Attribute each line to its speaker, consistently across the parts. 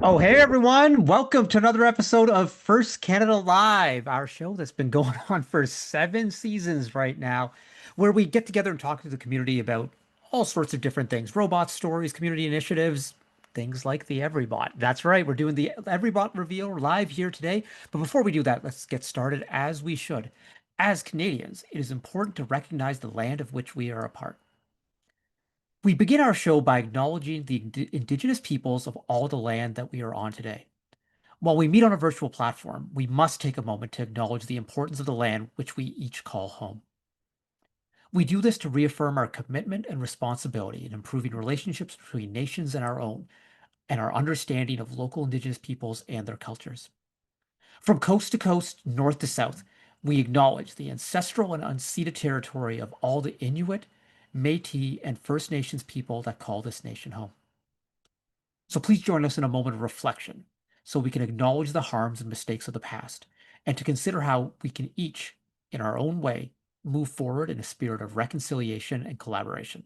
Speaker 1: Oh, hey everyone. Welcome to another episode of First Canada Live, our show that's been going on for 7 seasons right now, where we get together and talk to the community about all sorts of different things, robot stories, community initiatives, things like the Everybot. That's right, we're doing the Everybot reveal live here today. But before we do that, let's get started as we should. As Canadians, it is important to recognize the land of which we are a part. We begin our show by acknowledging the indigenous peoples of all the land that we are on today. While we meet on a virtual platform, we must take a moment to acknowledge the importance of the land which we each call home. We do this to reaffirm our commitment and responsibility in improving relationships between nations and our own, and our understanding of local indigenous peoples and their cultures. From coast to coast, north to south, we acknowledge the ancestral and unceded territory of all the Inuit, Métis, and First Nations people that call this nation home. So please join us in a moment of reflection so we can acknowledge the harms and mistakes of the past and to consider how we can each, in our own way, move forward in a spirit of reconciliation and collaboration.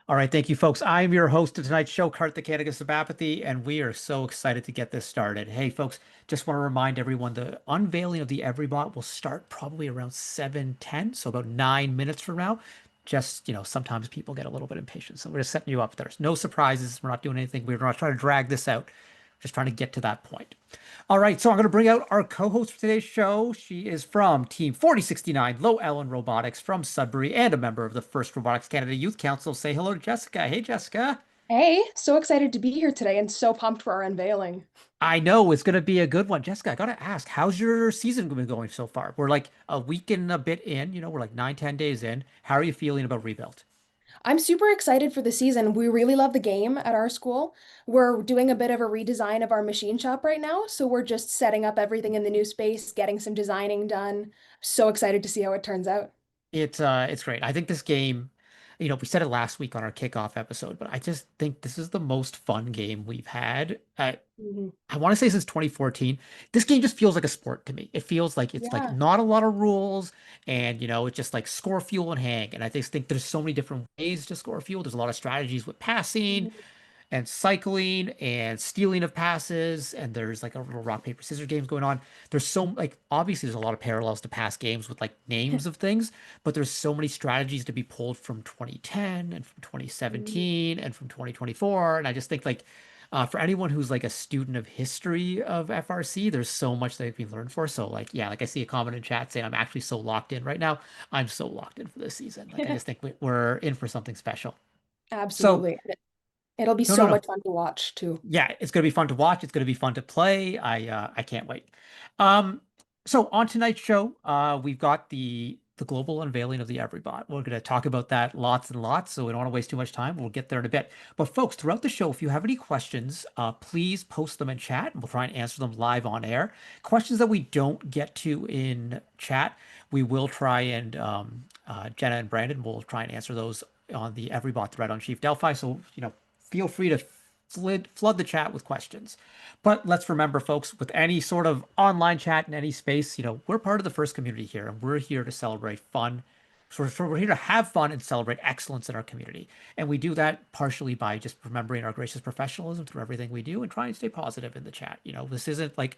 Speaker 1: All right, thank you, folks. I'm your host of tonight's show, Karthikeyanis of Apathy, and we are so excited to get this started. Hey, folks, just want to remind everyone the unveiling of the Everybot will start probably around 7:10, so about 9 minutes from now. Just, sometimes people get a little bit impatient, so we're just setting you up. There's no surprises. We're not doing anything. We're not trying to drag this out. Just trying to get to that point. All right, so I'm going to bring out our co-host for today's show. She is from Team 4069, Low Ellen Robotics from Sudbury and a member of the First Robotics Canada Youth Council. Say hello to Jessica. Hey, Jessica.
Speaker 2: Hey, so excited to be here today and so pumped for our unveiling.
Speaker 1: I know it's going to be a good one. Jessica, I got to ask, how's your season been going so far? We're like a week and a bit in, we're like 9, 10 days in. How are you feeling about Rebuilt?
Speaker 2: I'm super excited for the season. We really love the game at our school. We're doing a bit of a redesign of our machine shop right now, so we're just setting up everything in the new space, getting some designing done. So excited to see how it turns out.
Speaker 1: It's great. I think this game, we said it last week on our kickoff episode, but I just think this is the most fun game we've had.
Speaker 2: Mhm.
Speaker 1: I want to say since 2014. This game just feels like a sport to me. It feels like it's like
Speaker 2: Yeah.
Speaker 1: not a lot of rules and it's just like score fuel and hang. And I just think there's so many different ways to score fuel. There's a lot of strategies with passing
Speaker 2: Mhm.
Speaker 1: and cycling and stealing of passes, and there's like a little rock paper scissors games going on. There's so like obviously there's a lot of parallels to past games with like names of things, but there's so many strategies to be pulled from 2010 and from
Speaker 2: Mhm.
Speaker 1: 2017 and from 2024. And I just think like for anyone who's like a student of history of FRC, there's so much that we can learn for. So like yeah, like I see a comment in chat saying I'm actually so locked in right now. I'm so locked in for this season. Like I just think we're in for something special. So
Speaker 2: Absolutely. It'll be
Speaker 1: no, no,
Speaker 2: so
Speaker 1: no.
Speaker 2: much fun to watch too.
Speaker 1: Yeah, it's gonna be fun to watch. It's gonna be fun to play. I can't wait. Um, so on tonight's show, we've got the the global unveiling of the Everybot. We're going to talk about that lots and lots, so we don't want to waste too much time. We'll get there in a bit. But folks, throughout the show, if you have any questions, please post them in chat, and we'll try and answer them live on air. Questions that we don't get to in chat, we will try and Jenna and Brandon will try and answer those on the Everybot thread on Chief Delphi. So, feel free to flood the chat with questions. But let's remember, folks, with any sort of online chat in any space, we're part of the first community here, and we're here to celebrate fun. So we're here to have fun and celebrate excellence in our community. And we do that partially by just remembering our gracious professionalism through everything we do and trying to stay positive in the chat. This isn't like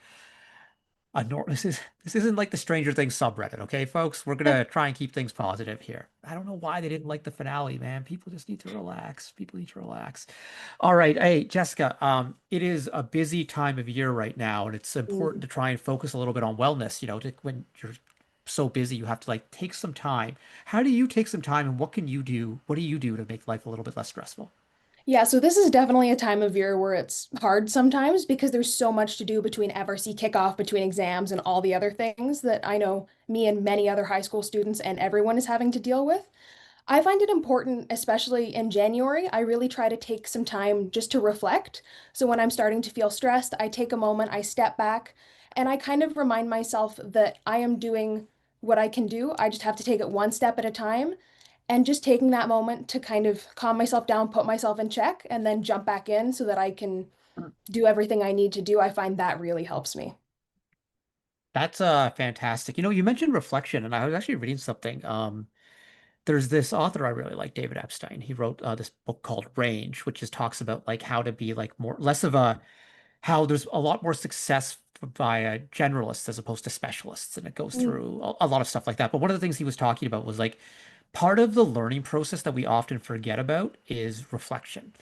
Speaker 1: this isn't like the Stranger Things subreddit, okay, folks? We're gonna try and keep things positive here. I don't know why they didn't like the finale, man. People just need to relax. People need to relax. All right, hey Jessica, it is a busy time of year right now, and it's important to try and focus a little bit on wellness. When you're so busy, you have to like take some time. How do you take some time, and what can you do? What do you do to make life a little bit less stressful?
Speaker 2: Yeah, so this is definitely a time of year where it's hard sometimes because there's so much to do between FRC kickoff, between exams, and all the other things that I know me and many other high school students and everyone is having to deal with. I find it important, especially in January. I really try to take some time just to reflect. So when I'm starting to feel stressed, I take a moment, I step back, and I kind of remind myself that I am doing what I can do. I just have to take it one step at a time. And just taking that moment to kind of calm myself down, put myself in check, and then jump back in so that I can do everything I need to do. I find that really helps me.
Speaker 1: That's fantastic. You mentioned reflection, and I was actually reading something. There's this author I really like, David Epstein. He wrote this book called Range, which just talks about like how to be like more less of a how there's a lot more success by generalists as opposed to specialists, and it goes
Speaker 2: Mm.
Speaker 1: through a lot of stuff like that. But one of the things he was talking about was like part of the learning process that we often forget about is reflection.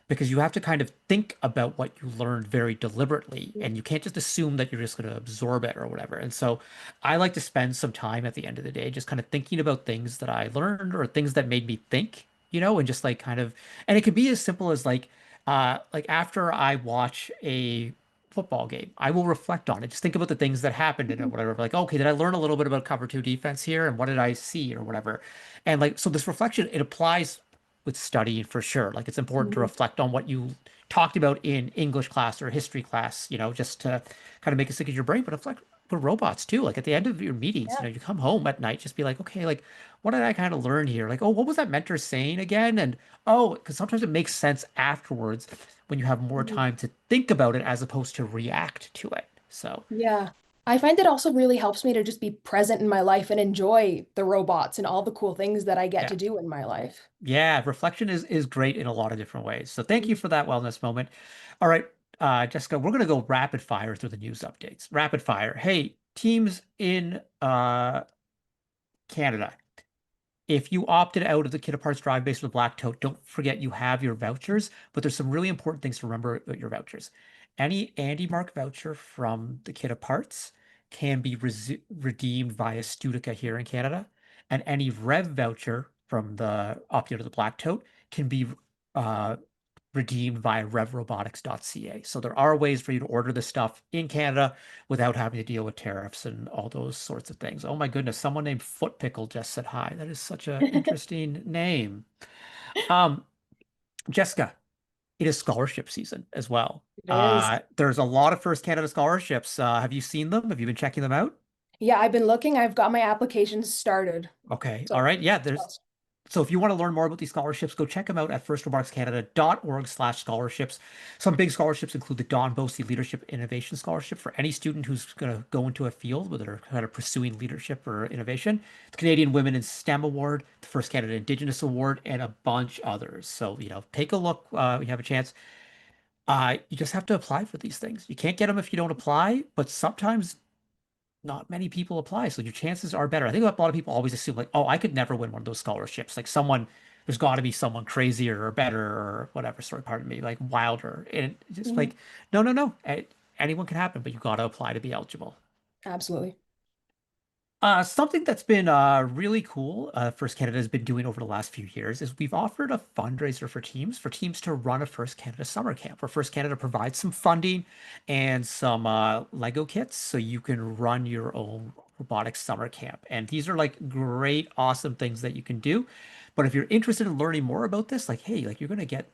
Speaker 1: Because you have to kind of think about what you learned very deliberately, and you can't just assume that you're just going to absorb it or whatever. And so I like to spend some time at the end of the day just kind of thinking about things that I learned or things that made me think, and just like kind of, and it could be as simple as like after I watch a football game, I will reflect on it. Just think about the things that happened in it or whatever. Like, okay, did I learn a little bit about cover two defense here? And what did I see or whatever? And like, so this reflection, it applies with studying for sure. Like, it's important to
Speaker 2: Mhm.
Speaker 1: reflect on what you talked about in English class or history class, just to kind of make it stick in your brain, but reflect with robots too. Like at the end of your meetings,
Speaker 2: Yeah.
Speaker 1: you come home at night, just be like, okay, like what did I kind of learn here? Like, oh, what was that mentor saying again? And oh, because sometimes it makes sense afterwards when you have more
Speaker 2: Mhm.
Speaker 1: time to think about it as opposed to react to it. So,
Speaker 2: Yeah. I find it also really helps me to just be present in my life and enjoy the robots and all the cool things that I get
Speaker 1: yeah.
Speaker 2: to do in my life.
Speaker 1: Yeah, reflection is great in a lot of different ways. So thank you
Speaker 2: Mhm.
Speaker 1: for that wellness moment. All right, Jessica, we're gonna go rapid fire through the news updates. Rapid fire. Hey, teams in Canada. If you opted out of the Kit Parts Drive based with Black Tote, don't forget you have your vouchers, but there's some really important things to remember about your vouchers. Any Andy Mark voucher from the Kit Parts can be redeemed via Studica here in Canada, and any Rev voucher from the opted out of the Black Tote can be uh, redeemed via revrobotics.ca. So there are ways for you to order this stuff in Canada without having to deal with tariffs and all those sorts of things. Oh my goodness, someone named Foot Pickle just said hi. That is such an interesting name. Um, Jessica, it is scholarship season as well.
Speaker 2: It is.
Speaker 1: There's a lot of First Canada scholarships. Have you seen them? Have you been checking them out?
Speaker 2: Yeah, I've been looking. I've got my applications started.
Speaker 1: Okay. All
Speaker 2: So,
Speaker 1: right. Yeah, there's so if you want to learn more about these scholarships, go check them out at firstroboticscanada.org/scholarships. Some big scholarships include the Don Bosey Leadership Innovation Scholarship for any student who's going to go into a field where they're kind of pursuing leadership or innovation, the Canadian Women in STEM Award, the First Canada Indigenous Award, and a bunch others. So, take a look when you have a chance. You just have to apply for these things. You can't get them if you don't apply, but sometimes not many people apply, so your chances are better. I think a lot of people always assume like, oh, I could never win one of those scholarships. Like there's got to be someone crazier or better or whatever. Sorry, pardon me, like wilder. And it's just
Speaker 2: Mhm.
Speaker 1: like, no, no, no. Anyone can happen, but you got to apply to be eligible.
Speaker 2: Absolutely.
Speaker 1: Something that's been really cool, First Canada has been doing over the last few years is we've offered a fundraiser for teams to run a First Canada summer camp, where First Canada provides some funding and some Lego kits so you can run your own robotics summer camp. And these are like great, awesome things that you can do. But if you're interested in learning more about this, like, hey, like you're going to get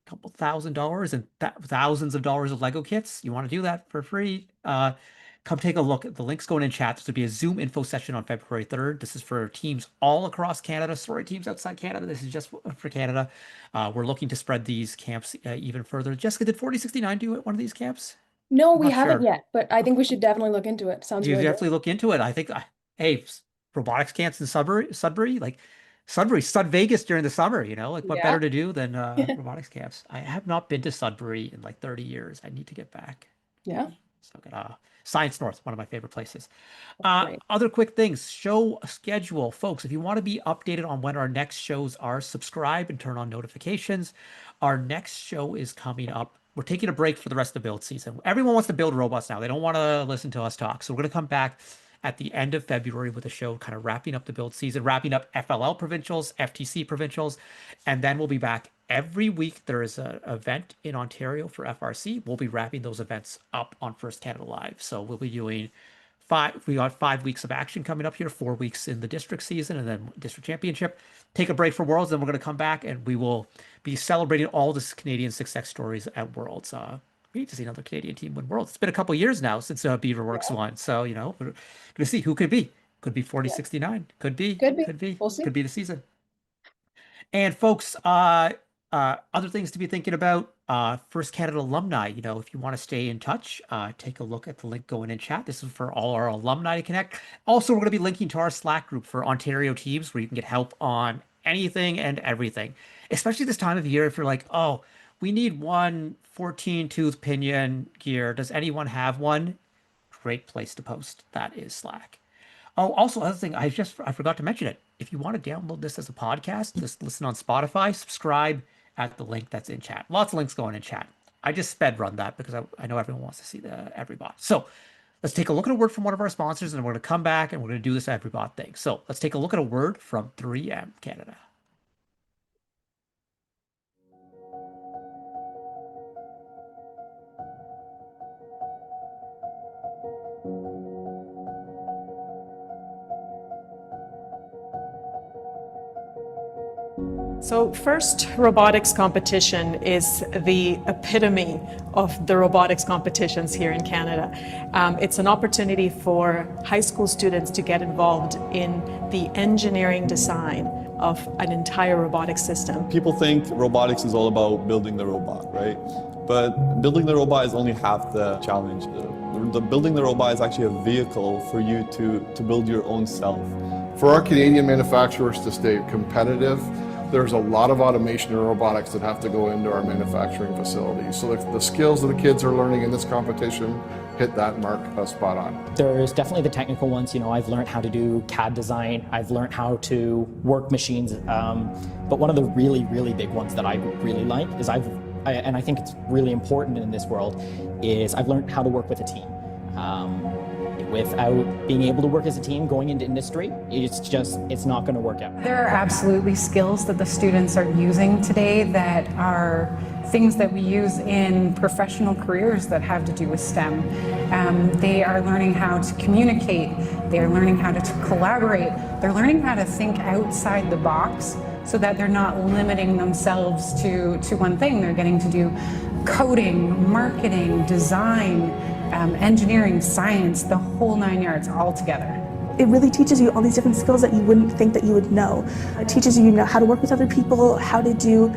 Speaker 1: couple $1,000 and thousands of dollars of Lego kits. You want to do that for free? Come take a look. The link's going in chat. This will be a Zoom info session on February 3rd. This is for teams all across Canada. Sorry, teams outside Canada. This is just for Canada. We're looking to spread these camps even further. Jessica, did 4069 do it one of these camps?
Speaker 2: No,
Speaker 1: I'm
Speaker 2: we
Speaker 1: not
Speaker 2: haven't
Speaker 1: sure.
Speaker 2: yet, but I think we should definitely look into it. Sounds
Speaker 1: You
Speaker 2: really good.
Speaker 1: definitely look into it. I think, hey, robotics camps in Sudbury, like Sudbury, Sud Vegas during the summer, like what
Speaker 2: Yeah.
Speaker 1: better to do than robotics camps? I have not been to Sudbury in like 30 years. I need to get back.
Speaker 2: Yeah.
Speaker 1: So good. Science North, one of my favorite places.
Speaker 2: That's great.
Speaker 1: Other quick things, show schedule, folks. If you want to be updated on when our next shows are, subscribe and turn on notifications. Our next show is coming up. We're taking a break for the rest of the build season. Everyone wants to build robots now. They don't want to listen to us talk. So we're going to come back at the end of February with a show kind of wrapping up the build season, wrapping up FLL provincials, FTC provincials, and then we'll be back every week. There is an event in Ontario for FRC. We'll be wrapping those events up on First Canada Live. So we'll be doing we got 5 weeks of action coming up here, 4 weeks in the district season, and then district championship. Take a break for Worlds, then we're going to come back and we will be celebrating all the Canadian success stories at Worlds. We need to see another Canadian team win Worlds. It's been a couple years now since Beaverworks
Speaker 2: Yeah.
Speaker 1: won, so we're going to see who could be. Could be
Speaker 2: Yeah.
Speaker 1: 4069. Could be.
Speaker 2: Could be.
Speaker 1: Could be.
Speaker 2: We'll see.
Speaker 1: Could be the season. And folks, other things to be thinking about. First Canada alumni, if you want to stay in touch, take a look at the link going in chat. This is for all our alumni to connect. Also, we're going to be linking to our Slack group for Ontario teams where you can get help on anything and everything, especially this time of year. If you're like, oh, we need one 14-tooth pinion gear. Does anyone have one? Great place to post. That is Slack. Oh, also, other thing, I forgot to mention it. If you want to download this as a podcast, just listen on Spotify, subscribe at the link that's in chat. Lots of links going in chat. I just sped run that because I know everyone wants to see the Everybot. So let's take a look at a word from one of our sponsors, and we're going to come back and we're going to do this Everybot thing. So let's take a look at a word from 3M Canada.
Speaker 3: So FIRST Robotics Competition is the epitome of the robotics competitions here in Canada. It's an opportunity for high school students to get involved in the engineering design of an entire robotics system.
Speaker 4: People think robotics is all about building the robot, right? But building the robot is only half the challenge. Building the robot is actually a vehicle for you to build your own self.
Speaker 5: For our Canadian manufacturers to stay competitive, there's a lot of automation and robotics that have to go into our manufacturing facilities. So the skills that the kids are learning in this competition hit that mark spot on.
Speaker 6: There's definitely the technical ones. I've learned how to do CAD design. I've learned how to work machines. But one of the really, really big ones that I really like is and I think it's really important in this world, is I've learned how to work with a team. Without being able to work as a team going into industry, it's not going to work out.
Speaker 7: There are absolutely skills that the students are using today that are things that we use in professional careers that have to do with STEM. They are learning how to communicate, they're learning how to collaborate, they're learning how to think outside the box so that they're not limiting themselves to one thing. They're getting to do coding, marketing, design, engineering, science, the whole 9 yards all together.
Speaker 8: It really teaches you all these different skills that you wouldn't think that you would know. It teaches you, how to work with other people, how to do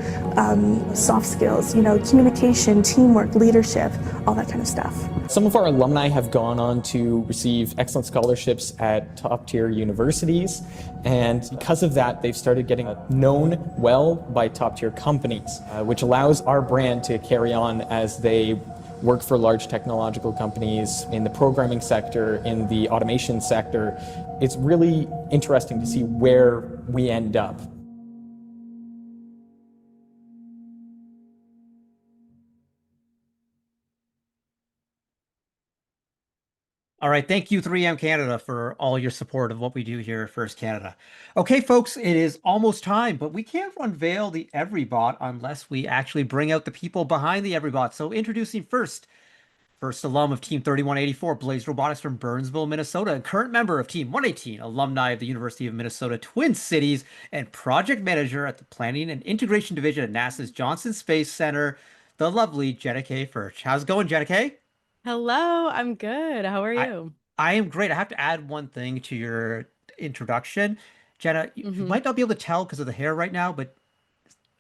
Speaker 8: soft skills, communication, teamwork, leadership, all that kind of stuff.
Speaker 6: Some of our alumni have gone on to receive excellent scholarships at top-tier universities, and because of that, they've started getting known well by top-tier companies, which allows our brand to carry on as they work for large technological companies in the programming sector, in the automation sector. It's really interesting to see where we end up.
Speaker 1: All right. Thank you, 3M Canada, for all your support of what we do here at First Canada. Okay, folks, it is almost time, but we can't unveil the Everybot unless we actually bring out the people behind the Everybot. So introducing first First alum of Team 3184, Blaze Robotics from Burnsville, Minnesota, and current member of Team 118, alumni of the University of Minnesota Twin Cities, and project manager at the Planning and Integration Division at NASA's Johnson Space Center, the lovely Jenna K. Furch. How's it going, Jenna K?
Speaker 9: Hello, I'm good. How are
Speaker 1: I
Speaker 9: you?
Speaker 1: I am great. I have to add one thing to your introduction. Jenna, you
Speaker 9: Hmm.
Speaker 1: might not be able to tell because of the hair right now, but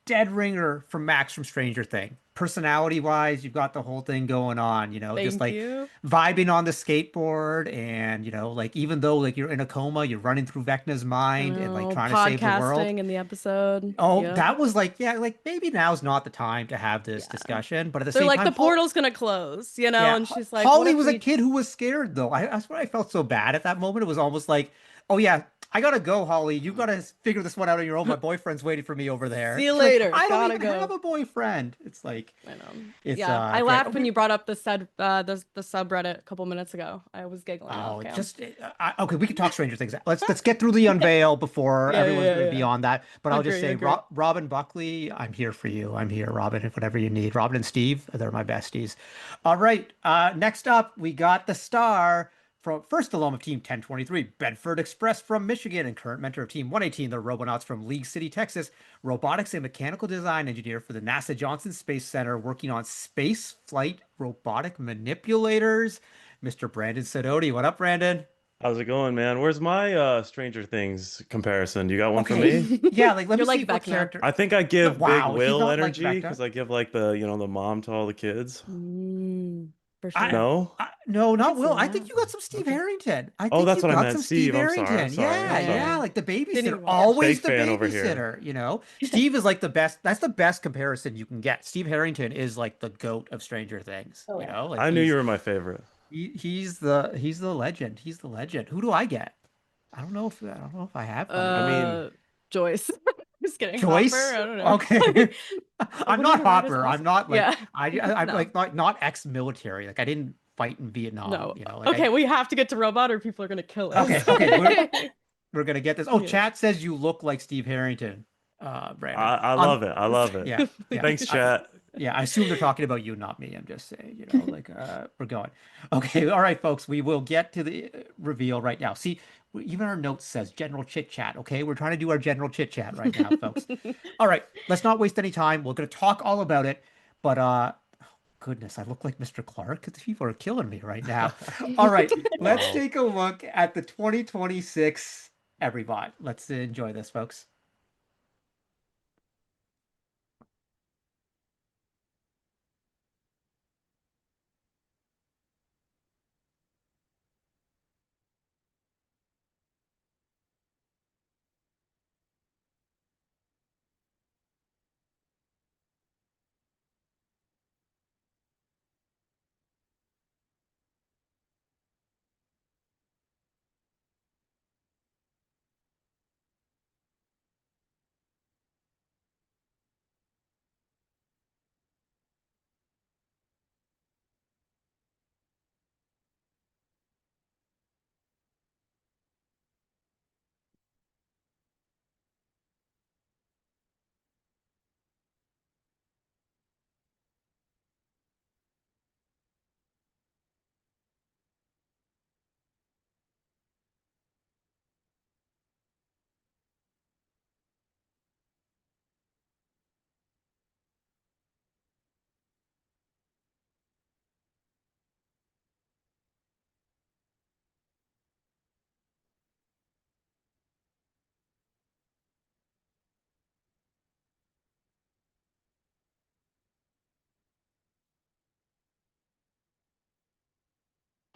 Speaker 1: dead ringer from Max from Stranger Thing. Personality wise, you've got the whole thing going on, just
Speaker 9: Thank
Speaker 1: like
Speaker 9: you.
Speaker 1: vibing on the skateboard and, like even though like you're in a coma, you're running through Vecna's
Speaker 9: I
Speaker 1: mind and like
Speaker 9: know,
Speaker 1: trying to save the world.
Speaker 9: podcasting in the episode.
Speaker 1: Oh,
Speaker 9: Yep.
Speaker 1: that was like, yeah, like maybe now's not the time to have this
Speaker 9: Yeah.
Speaker 1: discussion, but at the
Speaker 9: They're
Speaker 1: same
Speaker 9: like, the
Speaker 1: time,
Speaker 9: portal's gonna close,
Speaker 1: yeah,
Speaker 9: and she's like, what
Speaker 1: Holly
Speaker 9: if
Speaker 1: was a
Speaker 9: we
Speaker 1: kid who was scared though. That's why I felt so bad at that moment. It was almost like, oh yeah, I gotta go, Holly. You gotta figure this one out on your own. My boyfriend's waiting for me over there.
Speaker 9: see you
Speaker 1: She's like,
Speaker 9: later?
Speaker 1: I don't
Speaker 9: Gotta
Speaker 1: even have
Speaker 9: go.
Speaker 1: a boyfriend. It's like,
Speaker 9: I know.
Speaker 1: it's
Speaker 9: Yeah, I
Speaker 1: great.
Speaker 9: laughed when you brought up the subreddit a couple minutes ago. I was giggling off
Speaker 1: Oh,
Speaker 9: cam.
Speaker 1: okay. We can talk Stranger Things. Let's get through the unveil before
Speaker 9: Yeah,
Speaker 1: everyone's
Speaker 9: yeah,
Speaker 1: going to
Speaker 9: yeah,
Speaker 1: be
Speaker 9: yeah.
Speaker 1: on that. But I'll just
Speaker 9: Agree,
Speaker 1: say,
Speaker 9: agree.
Speaker 1: Robin Buckley, I'm here for you. I'm here, Robin, if whatever you need. Robin and Steve, they're my besties. All right. Next up, we got the star from first alum of Team 1023, Bedford Express from Michigan, and current mentor of Team 118, the Robonauts from League City, Texas, robotics and mechanical design engineer for the NASA Johnson Space Center, working on space flight robotic manipulators. Mr. Brandon Sidoti. What up, Brandon?
Speaker 10: How's it going, man? Where's my Stranger Things comparison? You got one for
Speaker 1: Okay.
Speaker 10: me?
Speaker 1: Yeah, like let me
Speaker 9: You're
Speaker 1: see
Speaker 9: like
Speaker 1: what
Speaker 9: Vecna.
Speaker 1: character.
Speaker 10: I think I
Speaker 1: No,
Speaker 10: give Big
Speaker 1: wow, he's
Speaker 10: Will
Speaker 1: not like
Speaker 10: energy
Speaker 1: Vecna.
Speaker 10: because I give like the mom to all the kids.
Speaker 9: For
Speaker 1: I,
Speaker 9: sure.
Speaker 10: No?
Speaker 1: no,
Speaker 9: I
Speaker 1: not
Speaker 9: could see
Speaker 1: Will. I
Speaker 9: that.
Speaker 1: think you got some Steve
Speaker 10: Okay.
Speaker 1: Harrington. I
Speaker 10: Oh,
Speaker 1: think
Speaker 10: that's
Speaker 1: you
Speaker 10: what I
Speaker 1: got
Speaker 10: meant.
Speaker 1: some Steve
Speaker 10: Steve, I'm sorry. I'm
Speaker 1: Harrington.
Speaker 10: sorry. I'm
Speaker 1: Yeah, yeah,
Speaker 10: sorry.
Speaker 1: like the
Speaker 9: Didn't
Speaker 1: babysitter,
Speaker 9: even watch.
Speaker 1: always
Speaker 10: Fake
Speaker 1: the
Speaker 10: fan over here.
Speaker 1: babysitter. Steve is like the best. That's the best comparison you can get. Steve Harrington is like the goat of Stranger Things.
Speaker 2: Oh yeah.
Speaker 1: Like
Speaker 10: I knew you were my favorite.
Speaker 1: he's the legend. He's the legend. Who do I get? I don't know if I have one of
Speaker 10: I
Speaker 1: these.
Speaker 10: mean,
Speaker 9: Uh, Joyce. Just kidding. Hopper.
Speaker 1: Joyce?
Speaker 9: I don't know.
Speaker 1: Okay. I'm not
Speaker 9: Winona Ryder's
Speaker 1: Hopper. I'm
Speaker 9: awesome.
Speaker 1: not like
Speaker 9: Yeah.
Speaker 1: I'm
Speaker 9: No.
Speaker 1: like not ex-military. Like I didn't fight in Vietnam,
Speaker 9: No.
Speaker 1: like
Speaker 9: Okay,
Speaker 1: I
Speaker 9: we have to get to robot or people are gonna kill
Speaker 1: okay,
Speaker 9: us.
Speaker 1: okay, we're gonna get this. Oh,
Speaker 9: Yeah.
Speaker 1: chat says you look like Steve Harrington, Brandon.
Speaker 10: I love it. I love it.
Speaker 1: Yeah, yeah.
Speaker 10: Thanks, chat.
Speaker 1: Yeah, I assume they're talking about you, not me. I'm just saying, like we're going. Okay, all right, folks. We will get to the reveal right now. See, even our notes says general chit chat. Okay, we're trying to do our general chit chat right now, folks. All right, let's not waste any time. We're gonna talk all about it, but goodness, I look like Mr. Clark. These people are killing me right now. All right, let's
Speaker 10: Wow.
Speaker 1: take a look at the 2026 Everybot. Let's enjoy this, folks.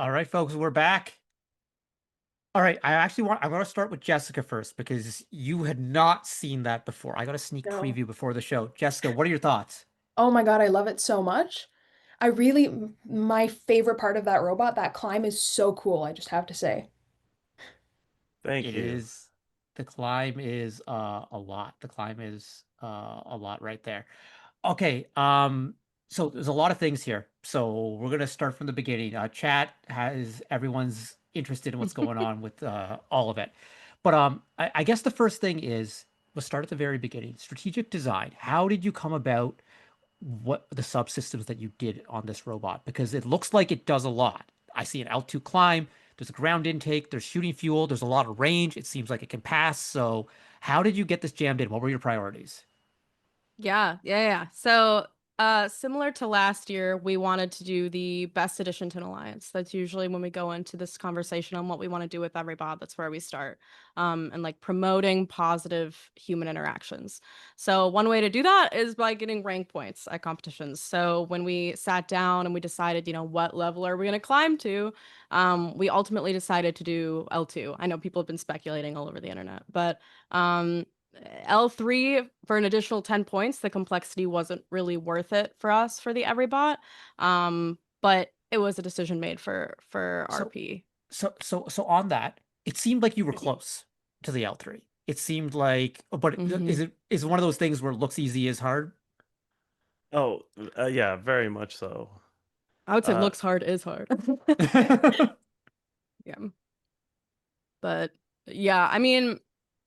Speaker 1: All right, folks, we're back. All right, I'm going to start with Jessica first because you had not seen that before. I got a sneak
Speaker 2: No.
Speaker 1: preview before the show. Jessica, what are your thoughts?
Speaker 2: Oh my God, I love it so much. My favorite part of that robot, that climb is so cool, I just have to say.
Speaker 10: Thank
Speaker 1: It
Speaker 10: you.
Speaker 1: is, the climb is a lot. The climb is a lot right there. Okay, so there's a lot of things here. So we're gonna start from the beginning. Chat has everyone's interested in what's going on with all of it. But I guess the first thing is we'll start at the very beginning. Strategic design. How did you come about what the subsystems that you did on this robot, because it looks like it does a lot. I see an L2 climb, there's a ground intake, there's shooting fuel, there's a lot of range. It seems like it can pass. So, how did you get this jammed in? What were your priorities?
Speaker 9: Yeah. So, similar to last year, we wanted to do the best edition to an alliance. That's usually when we go into this conversation on what we want to do with Everybot. That's where we start. And like promoting positive human interactions. So one way to do that is by getting rank points at competitions. So when we sat down and we decided, what level are we going to climb to, we ultimately decided to do L2. I know people have been speculating all over the internet, but um, L3 for an additional 10 points, the complexity wasn't really worth it for us for the Everybot. But it was a decision made for
Speaker 1: So,
Speaker 9: RP.
Speaker 1: so on that, it seemed like you were close to the L3. It seemed like, but
Speaker 9: Mhm.
Speaker 1: is it one of those things where it looks easy is hard?
Speaker 10: Oh, yeah, very much so.
Speaker 9: I would say
Speaker 10: Uh,
Speaker 9: looks hard is hard. Yeah. But yeah, I mean,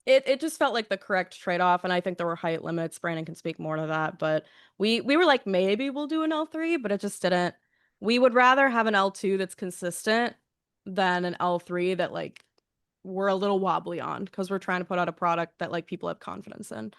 Speaker 9: it just felt like the correct trade-off, and I think there were height limits. Brandon can speak more to that, but we were like, maybe we'll do an L3, but it just didn't. We would rather have an L2 that's consistent than an L3 that like we're a little wobbly on because we're trying to put out a product that like people have confidence in.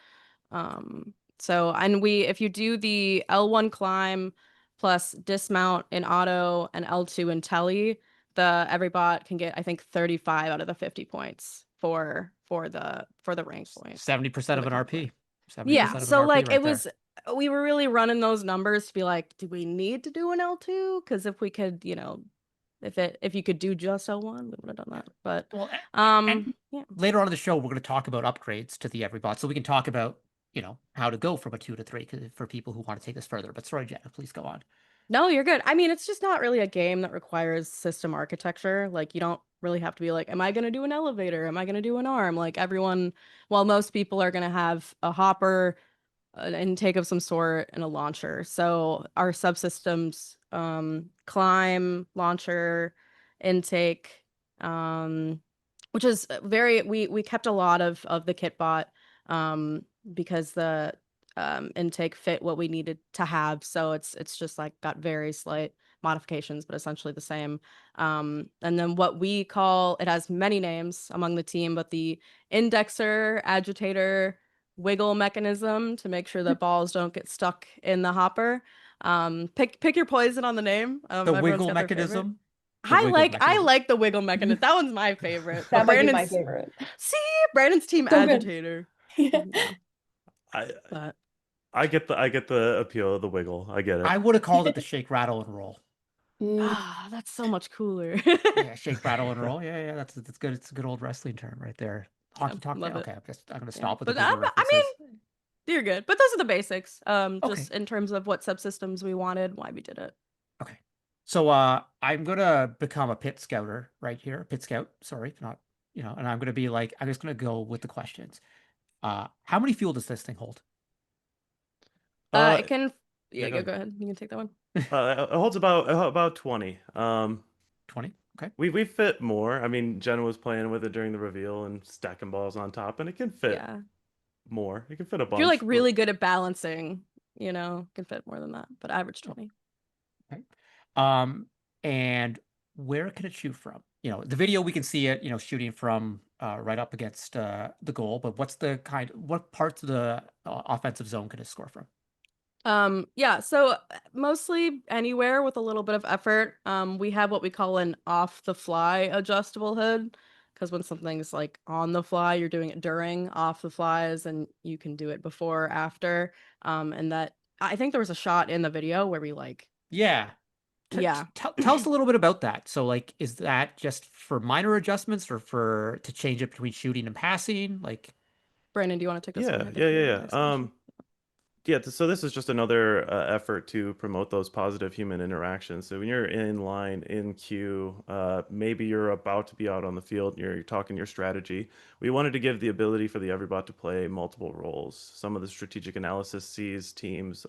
Speaker 9: So and if you do the L1 climb plus dismount in auto and L2 in tele, the Everybot can get I think 35 out of the 50 points for the rank point
Speaker 1: 70%
Speaker 9: for
Speaker 1: of
Speaker 9: the
Speaker 1: an
Speaker 9: comp point.
Speaker 1: RP.
Speaker 9: Yeah,
Speaker 1: 70% of an
Speaker 9: so
Speaker 1: RP
Speaker 9: like
Speaker 1: right there.
Speaker 9: we were really running those numbers to be like, do we need to do an L2? Because if we could, if you could do just L1, we would have done that. But
Speaker 1: Well,
Speaker 9: yeah.
Speaker 1: later on in the show, we're going to talk about upgrades to the Everybot, so we can talk about, how to go from a 2 to 3 for people who want to take this further. But sorry, Jenna, please go on.
Speaker 9: No, you're good. I mean, it's just not really a game that requires system architecture. Like, you don't really have to be like, am I going to do an elevator? Am I going to do an arm? Like, while most people are going to have a hopper, an intake of some sort, and a launcher. So, our subsystems, climb, launcher, intake, which is we kept a lot of the kit bot, because the intake fit what we needed to have. So it's just like got very slight modifications, but essentially the same. And then what we call it has many names among the team, but the indexer, agitator, wiggle mechanism to make sure that balls don't get stuck in the hopper. Pick your poison on the name.
Speaker 1: The
Speaker 9: Everyone's
Speaker 1: wiggle
Speaker 9: got their favorite.
Speaker 1: mechanism. The
Speaker 9: I
Speaker 1: wiggle
Speaker 9: like I
Speaker 1: mechanism.
Speaker 9: like the wiggle mechanism. That one's my favorite. But
Speaker 2: That might be my
Speaker 9: Brandon's
Speaker 2: favorite.
Speaker 9: see Brandon's team
Speaker 2: So good.
Speaker 9: agitator.
Speaker 2: Yeah.
Speaker 9: Yeah,
Speaker 10: I
Speaker 9: but
Speaker 10: I get the appeal of the wiggle. I get
Speaker 1: I
Speaker 10: it.
Speaker 1: would have called it the shake, rattle, and roll.
Speaker 2: Mm,
Speaker 9: that's so much cooler.
Speaker 1: Yeah, shake, rattle, and roll. Yeah, that's good. It's a good old wrestling term right there.
Speaker 9: Yeah,
Speaker 1: Honky tonk.
Speaker 9: love
Speaker 1: Yeah,
Speaker 9: it.
Speaker 1: okay, I'm gonna
Speaker 9: Yeah,
Speaker 1: stop with the
Speaker 9: but
Speaker 1: Google
Speaker 9: I
Speaker 1: references.
Speaker 9: mean, you're good. But those are the basics.
Speaker 1: Okay,
Speaker 9: Just in terms of what subsystems we wanted, why we did it.
Speaker 1: okay. So I'm gonna become a pit scouter right here. Pit scout, sorry, not and I'm gonna be like, I'm just gonna go with the questions. How many fuel does this thing hold?
Speaker 10: Uh,
Speaker 9: It can.
Speaker 10: yeah,
Speaker 9: Yeah,
Speaker 10: go
Speaker 9: go
Speaker 10: ahead.
Speaker 9: go ahead. You can take that one.
Speaker 10: It holds about 20.
Speaker 1: 20. Okay.
Speaker 10: We fit more. I mean, Jenna was playing with it during the reveal and stacking balls on top, and it can fit
Speaker 9: Yeah,
Speaker 10: more. It can fit a
Speaker 9: if you're like
Speaker 10: bunch, but
Speaker 9: really good at balancing, can fit more than that. But average
Speaker 1: Oh,
Speaker 9: 20.
Speaker 1: okay. And where can it shoot from? The video we can see it, shooting from right up against the goal. But what parts of the offensive zone can it score from?
Speaker 9: Yeah, so mostly anywhere with a little bit of effort. We have what we call an off the fly adjustable hood because when something's like on the fly, you're doing it during off the flies and you can do it before or after. And that I think there was a shot in the video where we like,
Speaker 1: Yeah.
Speaker 9: yeah.
Speaker 1: Tell us a little bit about that. So, like, is that just for minor adjustments or to change it between shooting and passing? Like,
Speaker 9: Brandon, do you want to take this one?
Speaker 10: yeah,
Speaker 9: I think
Speaker 10: yeah,
Speaker 9: you were
Speaker 10: yeah,
Speaker 9: the
Speaker 10: yeah.
Speaker 9: next question.
Speaker 10: Yeah, so this is just another effort to promote those positive human interactions. So when you're in line, in queue, maybe you're about to be out on the field, and you're talking your strategy. We wanted to give the ability for the Everybot to play multiple roles. Some of the strategic analysis sees teams.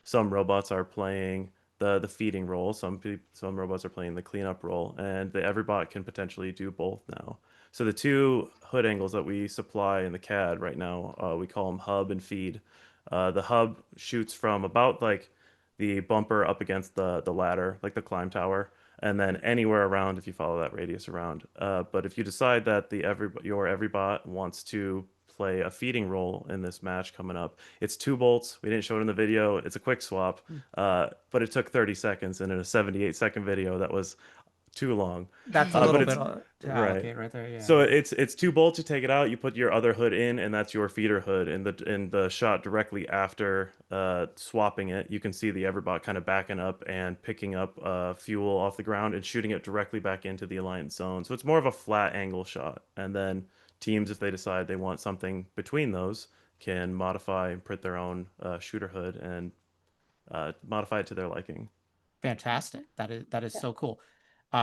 Speaker 10: Some robots are playing the feeding role. Some robots are playing the cleanup role, and the Everybot can potentially do both now. So the two hood angles that we supply in the CAD right now, we call them hub and feed. The hub shoots from about like the bumper up against the ladder, like the climb tower, and then anywhere around if you follow that radius around. But if you decide that your Everybot wants to play a feeding role in this match coming up, it's 2 bolts. We didn't show it in the video. It's a quick swap, but it took 30 seconds, and in a 78-second video that was too long.
Speaker 1: That's a
Speaker 10: But
Speaker 1: little
Speaker 10: it's
Speaker 1: bit to
Speaker 10: right.
Speaker 1: allocate right there. Yeah,
Speaker 10: So
Speaker 1: yeah.
Speaker 10: it's 2 bolts. You take it out. You put your other hood in, and that's your feeder hood. In the shot directly after swapping it, you can see the Everbot kind of backing up and picking up fuel off the ground and shooting it directly back into the alliance zone. So it's more of a flat angle shot. And then teams, if they decide they want something between those, can modify and print their own shooter hood and modify it to their liking.
Speaker 1: Fantastic. That is
Speaker 2: Yeah.
Speaker 1: so cool.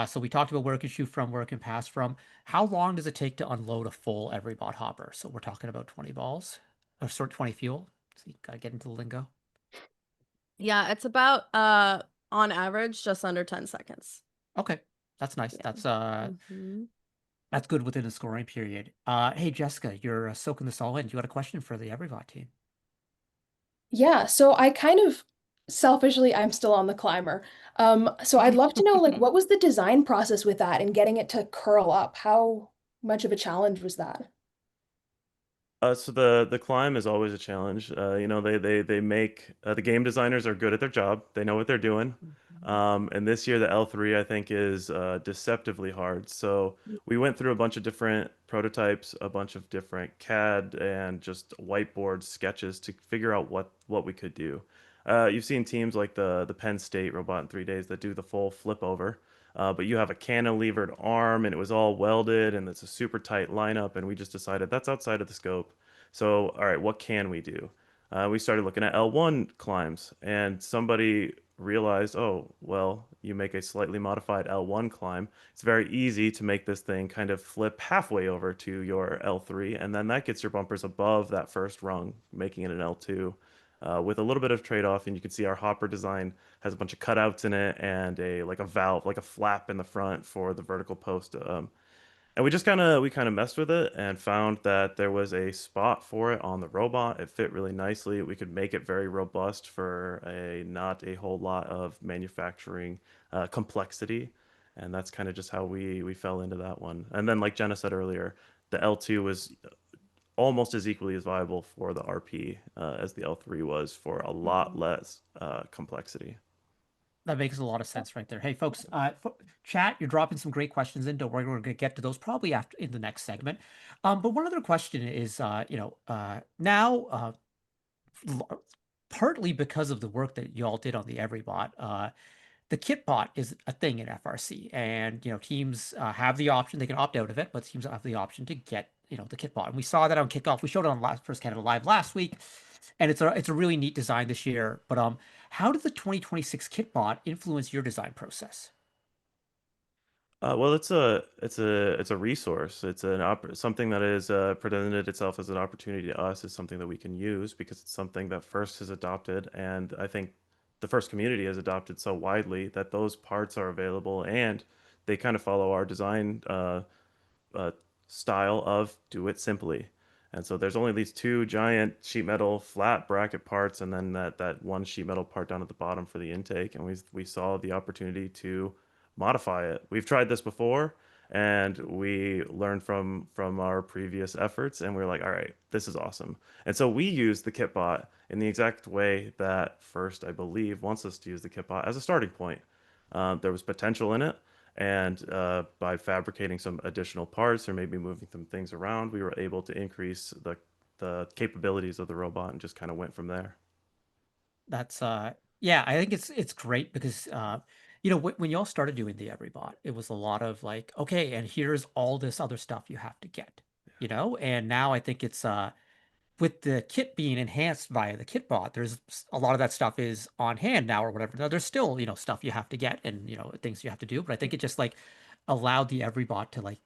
Speaker 1: So we talked about where it can shoot from, where it can pass from. How long does it take to unload a full Everybot hopper? So we're talking about 20 balls, or sort 20 fuel. So you gotta get into the lingo.
Speaker 9: Yeah, it's about on average just under 10 seconds.
Speaker 1: Okay, that's nice.
Speaker 9: Yeah.
Speaker 1: That's that's good within the scoring period. Hey Jessica, you're soaking this all in. You got a question for the Everybot team?
Speaker 2: Yeah, so I kind of selfishly, I'm still on the climber. So I'd love to know, like, what was the design process with that and getting it to curl up? How much of a challenge was that?
Speaker 10: So the climb is always a challenge. They make the game designers are good at their job. They know what they're doing. And this year the L3 I think is deceptively hard. So we went through a bunch of different prototypes, a bunch of different CAD and just whiteboard sketches to figure out what we could do. You've seen teams like the Penn State robot in 3 days that do the full flip over. But you have a cantilevered arm and it was all welded and it's a super tight lineup and we just decided that's outside of the scope. So, all right, what can we do? We started looking at L1 climbs and somebody realized, oh, well, you make a slightly modified L1 climb. It's very easy to make this thing kind of flip halfway over to your L3 and then that gets your bumpers above that first rung, making it an L2. With a little bit of trade-off, and you can see our hopper design has a bunch of cutouts in it and a valve, like a flap in the front for the vertical post. And we kind of messed with it and found that there was a spot for it on the robot. It fit really nicely. We could make it very robust for a not a whole lot of manufacturing complexity. And that's kind of just how we fell into that one. And then, like Jenna said earlier, the L2 was almost as equally as viable for the RP as the L3 was for a lot less complexity.
Speaker 1: That makes a lot of sense right there. Hey, folks, chat, you're dropping some great questions in. Don't worry, we're going to get to those probably after in the next segment. But one other question is, now, partly because of the work that you all did on the Everybot, the Kitbot is a thing in FRC, and teams have the option; they can opt out of it, but teams have the option to get the Kitbot. And we saw that on kickoff. We showed it on last First Canada Live last week, and it's a really neat design this year. But how did the 2026 Kitbot influence your design process?
Speaker 10: Well, it's a resource. It's something that is presented itself as an opportunity to us is something that we can use because it's something that First has adopted, and I think the First community has adopted so widely that those parts are available and they kind of follow our design uh, style of do it simply. And so there's only these two giant sheet metal flat bracket parts, and then that one sheet metal part down at the bottom for the intake. And we saw the opportunity to modify it. We've tried this before, and we learned from our previous efforts, and we are like, all right, this is awesome. And so we use the kitbot in the exact way that First, I believe, wants us to use the kitbot as a starting point. There was potential in it, and by fabricating some additional parts or maybe moving some things around, we were able to increase the capabilities of the robot and just kind of went from there.
Speaker 1: That's yeah, I think it's great because when y'all started doing the Everybot, it was a lot of like, okay, and here's all this other stuff you have to get, and now I think it's with the kit being enhanced via the kitbot, there's a lot of that stuff is on hand now or whatever. Now there's still, stuff you have to get and, things you have to do, but I think it just like allowed the Everybot to like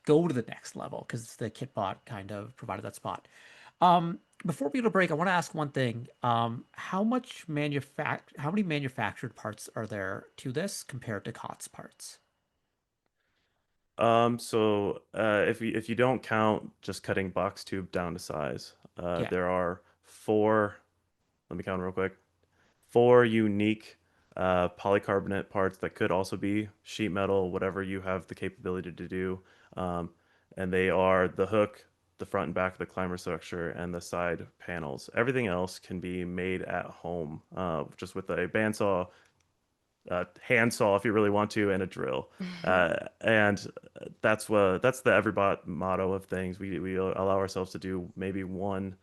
Speaker 1: go to the next level because the kitbot kind of provided that spot. Before we go to break, I want to ask one thing. How many manufactured parts are there to this compared to COTS parts?
Speaker 10: If you don't count just cutting box tube down to size,
Speaker 1: Yeah.
Speaker 10: there are four let me count real quick. 4 unique polycarbonate parts that could also be sheet metal, whatever you have the capability to do. Um, and they are the hook, the front and back of the climber structure, and the side panels. Everything else can be made at home, just with a bandsaw, handsaw if you really want to, and a drill. And that's the Everybot motto of things. We allow ourselves to do maybe one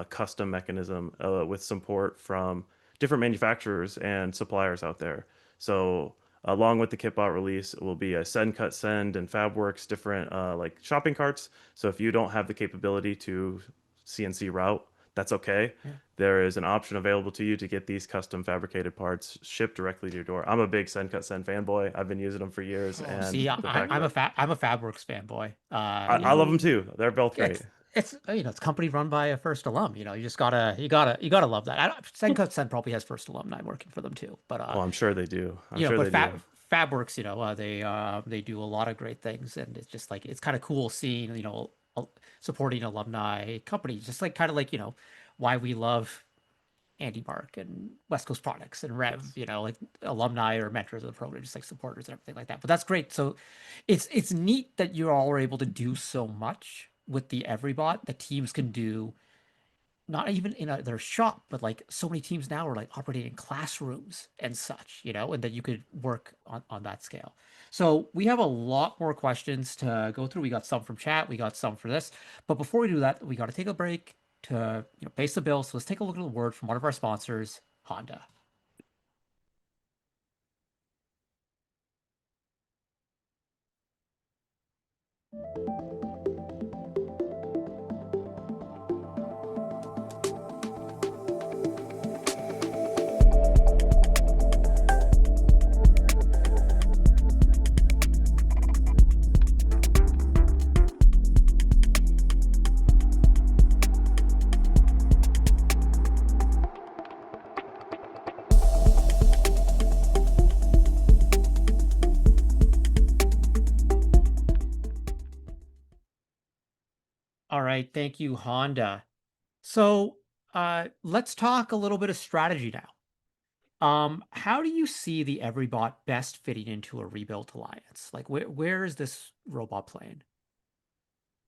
Speaker 10: custom mechanism with support from different manufacturers and suppliers out there. So along with the Kitbot release, it will be a send, cut, send, and FabWorks different like shopping carts. So if you don't have the capability to CNC route, that's okay.
Speaker 1: Yeah.
Speaker 10: There is an option available to you to get these custom fabricated parts shipped directly to your door. I'm a big Send Cut Send fanboy. I've been using them for years, and
Speaker 1: See,
Speaker 10: the fact that
Speaker 1: I'm a FabWorks fanboy.
Speaker 10: I love them too. They're both
Speaker 1: Yeah,
Speaker 10: great.
Speaker 1: it's it's a company run by a first alum. You just you gotta love that. Sen probably has first alumni working for them too. But
Speaker 10: Oh, I'm sure they do. I'm
Speaker 1: you know,
Speaker 10: sure
Speaker 1: but
Speaker 10: they do.
Speaker 1: FabWorks, they do a lot of great things, and it's just like it's kind of cool seeing supporting alumni companies, just like kind of like why we love Andy Mark and West Coast Products and Rev,
Speaker 10: Yes.
Speaker 1: like alumni or mentors of the program, just like supporters and everything like that. But that's great. So it's neat that you all are able to do so much with the Everybot that teams can do, not even in their shop, but like so many teams now are like operating in classrooms and such, and that you could work on that scale. So we have a lot more questions to go through. We got some from chat, we got some for this. But before we do that, we got to take a break to pay the bill. So let's take a look at the word from one of our sponsors, Honda. All right, thank you, Honda. So let's talk a little bit of strategy now. How do you see the Everybot best fitting into a rebuilt alliance? Like where is this robot playing?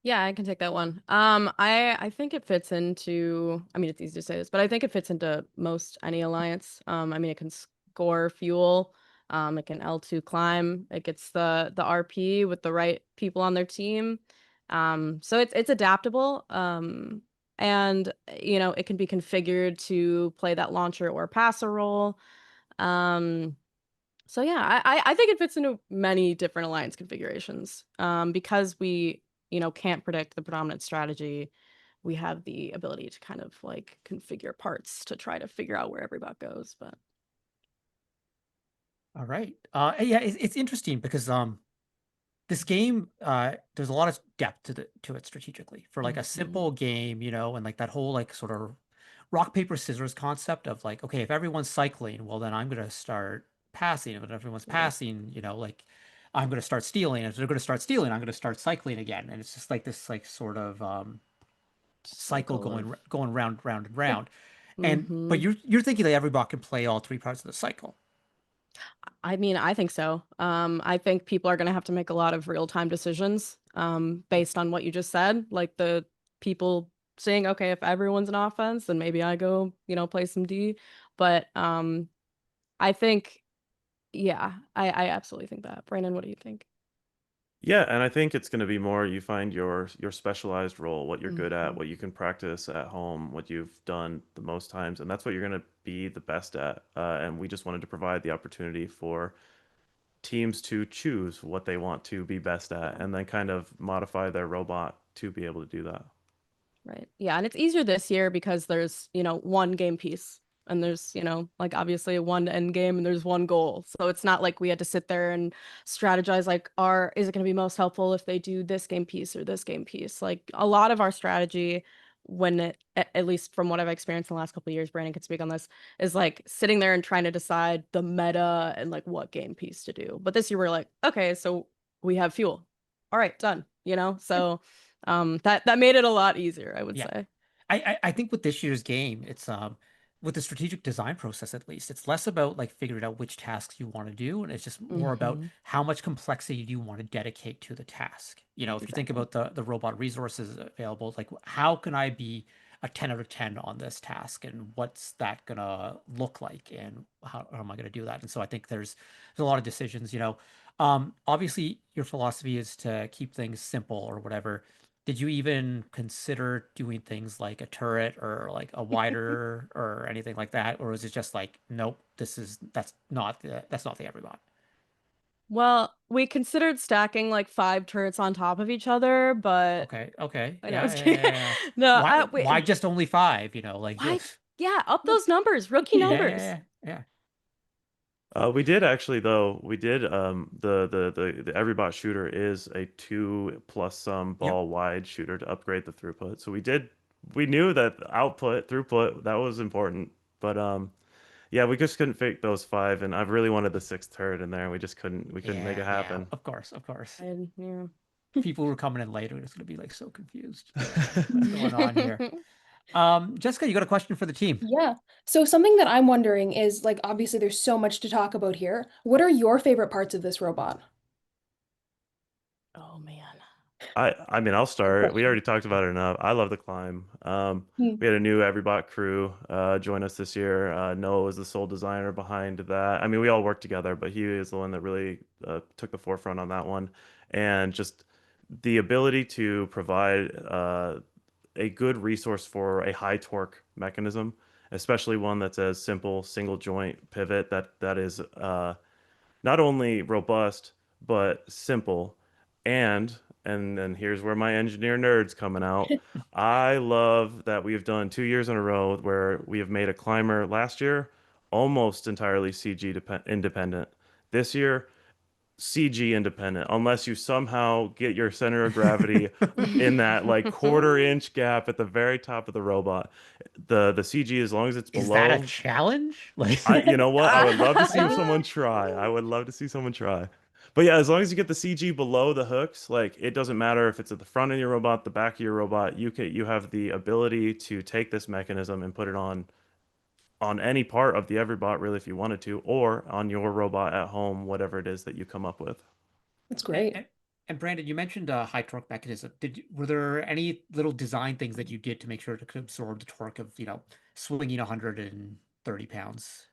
Speaker 9: Yeah, I can take that one. I think it fits into, I mean, it's easy to say this, but I think it fits into most any alliance. I mean, it can score fuel, it can L2 climb, it gets the RP with the right people on their team. So it's adaptable. And it can be configured to play that launcher or passer role. So yeah, I think it fits into many different alliance configurations. Because we, can't predict the predominant strategy, we have the ability to kind of like configure parts to try to figure out where every bot goes. But
Speaker 1: All right. Yeah, it's interesting because this game, there's a lot of depth to it strategically for like a simple game, and like that whole like sort of rock paper scissors concept of like, okay, if everyone's cycling, well then I'm gonna start passing, and if everyone's
Speaker 9: Right.
Speaker 1: passing, like I'm gonna start stealing, and if they're gonna start stealing, I'm gonna start cycling again, and it's just like this like sort of cycle
Speaker 9: cycle of
Speaker 1: going round and round. And but
Speaker 9: hmm
Speaker 1: you're thinking that every bot can play all three parts of the cycle.
Speaker 9: I mean, I think so. I think people are going to have to make a lot of real-time decisions based on what you just said. Like the people saying, okay, if everyone's an offense, then maybe I go, play some D. But I think, yeah, I absolutely think that. Brandon, what do you think?
Speaker 10: Yeah, and I think it's going to be more you find your specialized role, what you're good at,
Speaker 9: Mhm.
Speaker 10: what you can practice at home, what you've done the most times, and that's what you're going to be the best at. And we just wanted to provide the opportunity for teams to choose what they want to be best at and then kind of modify their robot to be able to do that.
Speaker 9: Right. Yeah, and it's easier this year because there's, one game piece and there's, like obviously one end game and there's one goal. So it's not like we had to sit there and strategize like is it going to be most helpful if they do this game piece or this game piece? Like a lot of our strategy when at least from what I've experienced in the last couple of years, Brandon could speak on this, is like sitting there and trying to decide the meta and like what game piece to do. But this year we're like, okay, so we have fuel. All right, done, So that made it a lot easier, I would
Speaker 1: Yeah.
Speaker 9: say.
Speaker 1: I think with this year's game, it's with the strategic design process, at least, it's less about like figuring out which tasks you want to do, and it's just more about how much complexity do you want to dedicate to the task. You know, if you think
Speaker 9: Exactly.
Speaker 1: about the robot resources available, like how can I be a 10 out of 10 on this task, and what's that gonna look like, and how am I gonna do that? And so I think there's a lot of decisions, you know. Obviously your philosophy is to keep things simple or whatever. Did you even consider doing things like a turret or like a wider or anything like that? Or is it just like, nope, that's not the Everybot?
Speaker 9: Well, we considered stacking like 5 turrets on top of each other, but
Speaker 1: Okay, okay.
Speaker 9: I know
Speaker 1: Yeah,
Speaker 9: it's
Speaker 1: yeah, yeah, yeah.
Speaker 9: no,
Speaker 1: Why
Speaker 9: I
Speaker 1: why
Speaker 9: wait,
Speaker 1: just only five, you know, like
Speaker 9: why? Yeah, up those numbers, rookie
Speaker 1: yeah, yeah,
Speaker 9: numbers.
Speaker 1: yeah, yeah.
Speaker 10: We did actually though. We did the Everybot shooter is a 2 plus some
Speaker 1: Yep.
Speaker 10: ball wide shooter to upgrade the throughput. So we knew that output throughput that was important, but yeah, we just couldn't fit those 5, and I really wanted the 6th turret in there, and we couldn't make
Speaker 1: Yeah,
Speaker 10: it
Speaker 1: yeah,
Speaker 10: happen.
Speaker 1: of course, of course.
Speaker 9: And yeah.
Speaker 1: People who are coming in later are just gonna be like so confused. Be like, what's going on here? Jessica, you got a question for the team?
Speaker 2: Yeah. So something that I'm wondering is like obviously there's so much to talk about here. What are your favorite parts of this robot?
Speaker 9: Oh man.
Speaker 10: I mean, I'll
Speaker 2: Good
Speaker 10: start. We
Speaker 2: question.
Speaker 10: already talked about it enough. I love the climb.
Speaker 2: Hmm.
Speaker 10: We had a new Everybot crew join us this year. Noah was the sole designer behind that. I mean, we all worked together, but he is the one that really took the forefront on that one. And just the ability to provide a good resource for a high torque mechanism, especially one that's as simple single joint pivot that is not only robust but simple, and then here's where my engineer nerd's coming out. I love that we've done 2 years in a row where we have made a climber last year almost entirely CG independent. This year, CG independent, unless you somehow get your center of gravity in that like quarter-inch gap at the very top of the robot. The CG, as long as it's
Speaker 1: Is that a
Speaker 10: below,
Speaker 1: challenge? Like,
Speaker 10: you know what? I would love to see
Speaker 2: Right?
Speaker 10: someone try. I would love to see someone try. But yeah, as long as you get the CG below the hooks, like it doesn't matter if it's at the front of your robot, the back of your robot, you have the ability to take this mechanism and put it on any part of the Everbot really if you wanted to, or on your robot at home, whatever it is that you come up with.
Speaker 2: That's
Speaker 1: and,
Speaker 2: great.
Speaker 1: and Brandon, you mentioned a high torque mechanism. Were there any little design things that you did to make sure it could absorb the torque of, you know, swinging 130 pounds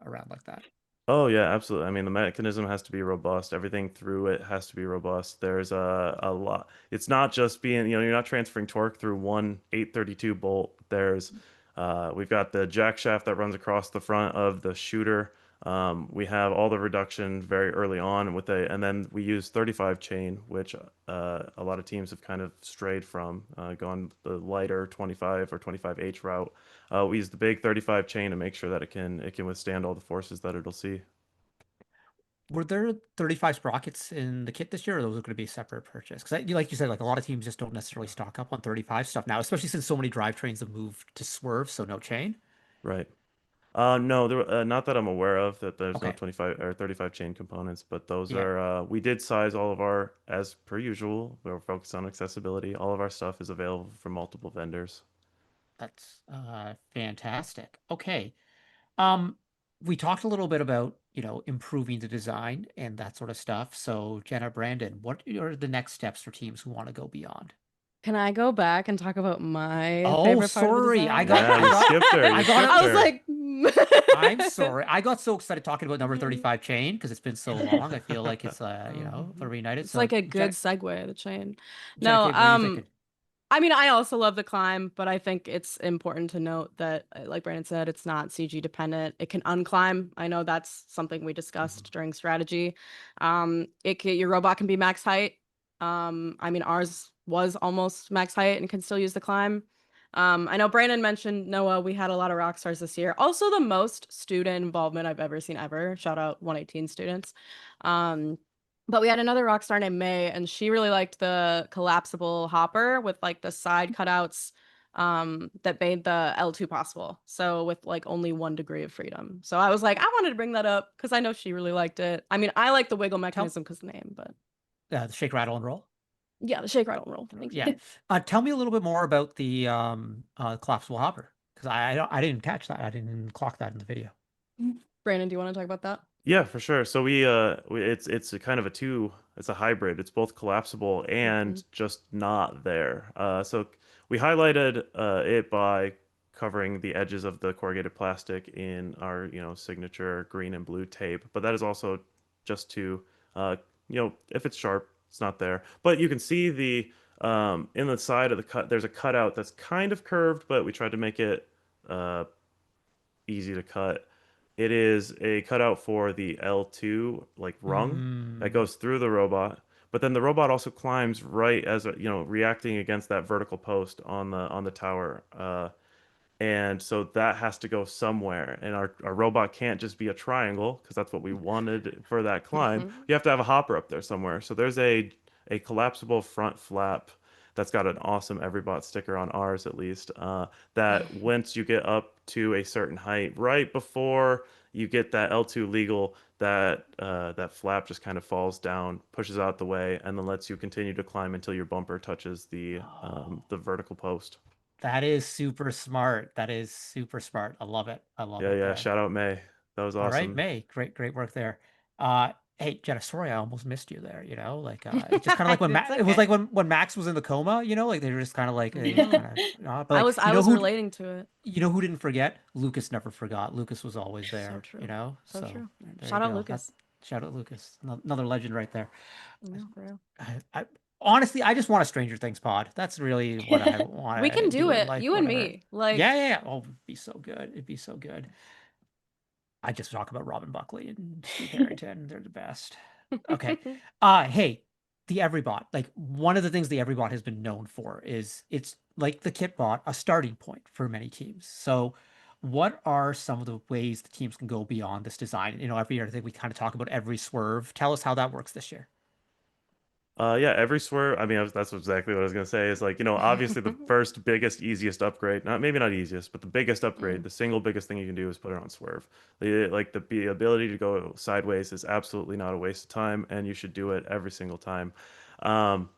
Speaker 1: around like that?
Speaker 10: Oh yeah, absolutely. I mean, the mechanism has to be robust. Everything through it has to be robust. There's a lot. It's not just being, you know, you're not transferring torque through one 832 bolt. We've got the jack shaft that runs across the front of the shooter. We have all the reduction very early on and then we use 35 chain, which a lot of teams have kind of strayed from, gone the lighter 25 or 25H route. We use the big 35 chain to make sure that it can withstand all the forces that it'll see.
Speaker 1: Were there 35 sprockets in the kit this year, or those are going to be a separate purchase? Because, like you said, like a lot of teams just don't necessarily stock up on 35 stuff now, especially since so many drivetrains have moved to swerve, so no chain.
Speaker 10: Right. No, not that I'm aware of that there's no
Speaker 1: Okay.
Speaker 10: 25 or 35 chain components, but those
Speaker 1: Yeah,
Speaker 10: are we did size all of our as per usual. We're focused on accessibility. All of our stuff is available from multiple vendors.
Speaker 1: that's fantastic. Okay. Um, we talked a little bit about, you know, improving the design and that sort of stuff. So, Jenna, Brandon, what are the next steps for teams who want to go beyond?
Speaker 9: Can I go back and talk about my
Speaker 1: Oh,
Speaker 9: favorite part of the
Speaker 1: sorry.
Speaker 9: design?
Speaker 10: Yeah, you skipped her. You
Speaker 1: I got
Speaker 10: skipped
Speaker 1: it.
Speaker 9: I was
Speaker 10: her.
Speaker 9: like,
Speaker 1: I'm sorry. I got so excited talking about number 35 chain because it's been so long. I feel like it's you know, for reunited.
Speaker 9: it's
Speaker 1: So,
Speaker 9: like a good segue, the chain.
Speaker 1: Jenna
Speaker 9: No,
Speaker 1: Kate, what are you thinking?
Speaker 9: I mean, I also love the climb, but I think it's important to note that, like Brandon said, it's not CG dependent. It can unclimb. I know that's something we
Speaker 1: Mhm.
Speaker 9: discussed during strategy. Your robot can be max height. I mean, ours was almost max height and can still use the climb. I know Brandon mentioned Noah. We had a lot of rock stars this year. Also, the most student involvement I've ever seen ever. Shout out 118 students. Um, but we had another rock star named May, and she really liked the collapsible hopper with like the side cutouts that made the L2 possible. So with like only 1 degree of freedom. So I was like, I wanted to bring that up because I know she really liked it. I mean, I like the wiggle
Speaker 1: Tell
Speaker 9: mechanism because the name, but
Speaker 1: the shake, rattle, and roll.
Speaker 9: yeah, the shake, rattle, roll. Thank
Speaker 1: Yeah.
Speaker 9: you.
Speaker 1: Tell me a little bit more about the collapsible hopper Because I didn't catch that. I didn't clock that in the video.
Speaker 9: Brandon, do you want to talk about that?
Speaker 10: Yeah, for sure. So it's a kind of it's a hybrid. It's both collapsible and just not there. So we highlighted it by covering the edges of the corrugated plastic in our, signature green and blue tape. But that is also just to, if it's sharp, it's not there. But you can see in the side of the cut, there's a cutout that's kind of curved, but we tried to make it uh, easy to cut. It is a cutout for the L2 like rung that
Speaker 1: Mm.
Speaker 10: goes through the robot. But then the robot also climbs right as reacting against that vertical post on the tower. And so that has to go somewhere. And our robot can't just be a triangle because that's what we wanted for that climb. You have to have a hopper up there somewhere. So there's a collapsible front flap that's got an awesome Everybot sticker on ours at least. That once you get up to a certain height, right before you get that L2 legal, that flap just kind of falls down, pushes out the way, and then lets you continue to climb until your bumper touches the vertical post.
Speaker 1: That is super smart. That is super smart. I love it. I love
Speaker 10: Yeah,
Speaker 1: it
Speaker 10: yeah.
Speaker 1: there.
Speaker 10: Shout out May. That was
Speaker 1: All right,
Speaker 10: awesome.
Speaker 1: May. Great work there. Hey, Jenna, sorry I almost missed you there, like it's just kind of like when
Speaker 9: It's
Speaker 1: It was
Speaker 9: okay.
Speaker 1: like when Max was in the coma, like they were just kind of like they
Speaker 9: Mhm.
Speaker 1: kind of but
Speaker 9: I
Speaker 1: like
Speaker 9: was I was relating to it.
Speaker 1: who didn't forget? Lucas never forgot. Lucas was always
Speaker 9: So
Speaker 1: there,
Speaker 9: true. So
Speaker 1: So
Speaker 9: true.
Speaker 1: there you
Speaker 9: Shout out
Speaker 1: go. That
Speaker 9: Lucas.
Speaker 1: shout out Lucas. Another legend right there.
Speaker 9: No, for real.
Speaker 1: I honestly I just want a Stranger Things pod. That's really what I want
Speaker 9: We can
Speaker 1: to
Speaker 9: do
Speaker 1: do in
Speaker 9: it,
Speaker 1: life,
Speaker 9: you and
Speaker 1: whatever.
Speaker 9: me. Like,
Speaker 1: Yeah. Oh, it'd be so good. It'd be so good. I just talk about Robin Buckley and Steve Harrington. They're the best. Okay. Hey, the Everybot. Like one of the things the Everybot has been known for is it's like the Kitbot, a starting point for many teams. So what are some of the ways the teams can go beyond this design? Every year I think we kind of talk about every swerve. Tell us how that works this year.
Speaker 10: Yeah, every swerve. I mean, that's exactly what I was gonna say. Is like, obviously the first biggest, easiest upgrade. Maybe not easiest, but the biggest upgrade,
Speaker 9: Mm.
Speaker 10: the single biggest thing you can do is put it on swerve. The ability to go sideways is absolutely not a waste of time, and you should do it every single time. Um,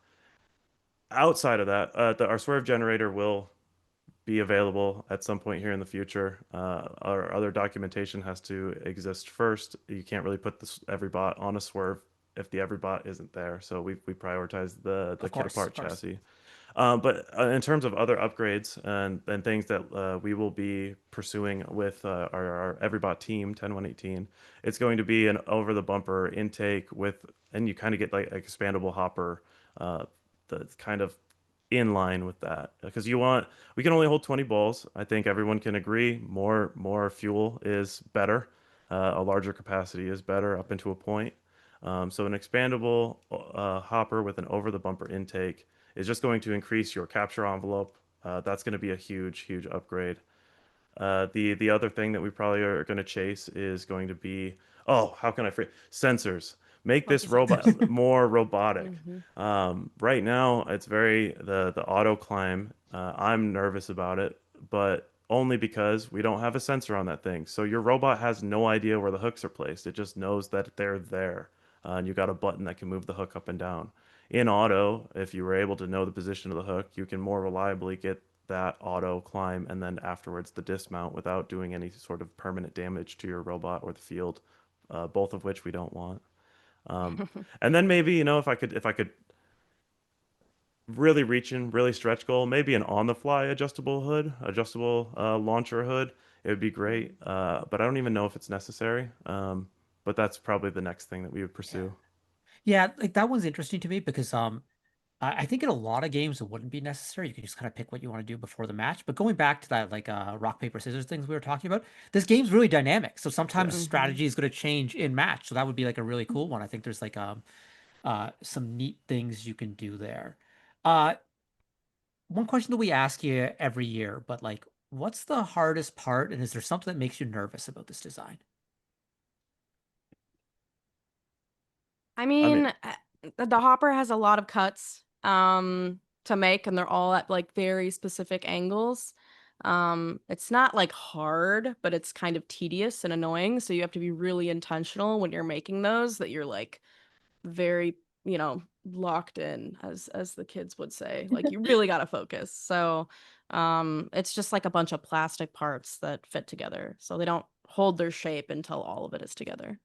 Speaker 10: Outside of that, our swerve generator will be available at some point here in the future. Our other documentation has to exist first. You can't really put this every bot on a swerve if the every bot isn't there. So we prioritize the
Speaker 1: Of
Speaker 10: kit
Speaker 1: course,
Speaker 10: apart
Speaker 1: of course.
Speaker 10: chassis. But in terms of other upgrades and things that we will be pursuing with our Everybot team 10118, it's going to be an over the bumper intake and you kind of get like an expandable hopper that's kind of in line with that because we can only hold 20 balls. I think everyone can agree more fuel is better. A larger capacity is better up into a point. So an expandable hopper with an over the bumper intake is just going to increase your capture envelope. That's going to be a huge upgrade. The other thing that we probably are going to chase is going to be, oh, how can I forget? Sensors. Make
Speaker 9: Lots
Speaker 10: this
Speaker 9: of sensors.
Speaker 10: robot more robotic.
Speaker 9: Hmm.
Speaker 10: Right now, it's very the auto climb. I'm nervous about it, but only because we don't have a sensor on that thing. So your robot has no idea where the hooks are placed. It just knows that they're there, and you got a button that can move the hook up and down. In auto, if you were able to know the position of the hook, you can more reliably get that auto climb and then afterwards the dismount without doing any sort of permanent damage to your robot or the field, both of which we don't want. Um, and then maybe if I could really reach in, really stretch goal, maybe an on-the-fly adjustable launcher hood, it would be great. But I don't even know if it's necessary. But that's probably the next thing that we would pursue.
Speaker 1: Yeah, like that one's interesting to me because I think in a lot of games it wouldn't be necessary. You can just kind of pick what you want to do before the match. But going back to that like rock, paper, scissors things we were talking about, this game's really dynamic. So
Speaker 10: Yeah.
Speaker 1: sometimes
Speaker 9: Hmm.
Speaker 1: strategy is going to change in match. So that would be like a really cool one. I think there's like some neat things you can do there. Uh one question that we ask you every year, but like what's the hardest part and is there something that makes you nervous about this design?
Speaker 9: I
Speaker 10: I mean,
Speaker 9: mean, the hopper has a lot of cuts to make, and they're all at like very specific angles. It's not like hard, but it's kind of tedious and annoying. So you have to be really intentional when you're making those, that you're like very locked in, as the kids would say. Like you really got to focus. So it's just like a bunch of plastic parts that fit together. So they don't hold their shape until all of it is together.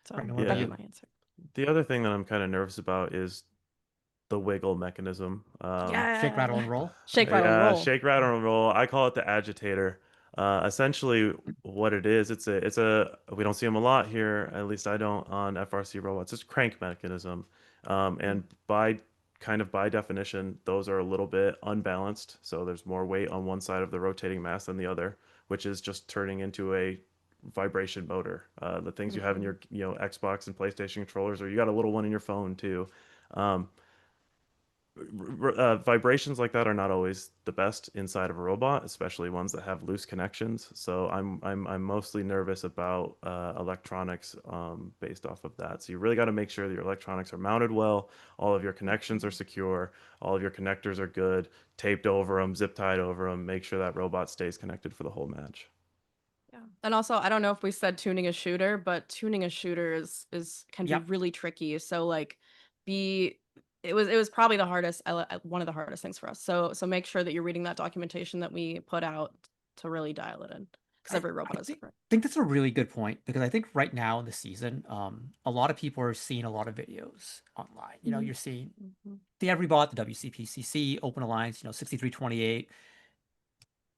Speaker 9: So
Speaker 1: Brandon, what about
Speaker 9: that'd
Speaker 10: Yeah.
Speaker 9: be
Speaker 1: you?
Speaker 9: my answer.
Speaker 10: The other thing that I'm kind of nervous about is the wiggle mechanism.
Speaker 1: Shake, rattle,
Speaker 9: Yeah.
Speaker 1: and roll.
Speaker 9: Shake, rattle, and
Speaker 10: Yeah,
Speaker 9: roll.
Speaker 10: shake, rattle, and roll. I call it the agitator. Essentially, what it is, it's a. We don't see them a lot here. At least I don't on FRC robots. It's a crank mechanism, and by definition, those are a little bit unbalanced. So there's more weight on one side of the rotating mass than the other, which is just turning into a vibration motor. The things you have in
Speaker 9: Mhm.
Speaker 10: your Xbox and PlayStation controllers, or you got a little one in your phone too. Um, Vibrations like that are not always the best inside of a robot, especially ones that have loose connections. So I'm mostly nervous about electronics based off of that. So you really got to make sure that your electronics are mounted well, all of your connections are secure, all of your connectors are good, taped over them, zip tied over them. Make sure that robot stays connected for the whole match.
Speaker 9: Yeah. And also, I don't know if we said tuning a shooter, but tuning a shooter is can be
Speaker 1: Yep.
Speaker 9: really tricky. So like be it was probably the hardest one of the hardest things for us. So make sure that you're reading that documentation that we put out to really dial it in, because every
Speaker 1: I
Speaker 9: robot is
Speaker 1: think
Speaker 9: different.
Speaker 1: think that's a really good point because I think right now in the season, a lot of people are seeing a lot of videos online. You're seeing
Speaker 9: Mhm.
Speaker 1: the Everybot, the WCPCC, Open Alliance, 6328.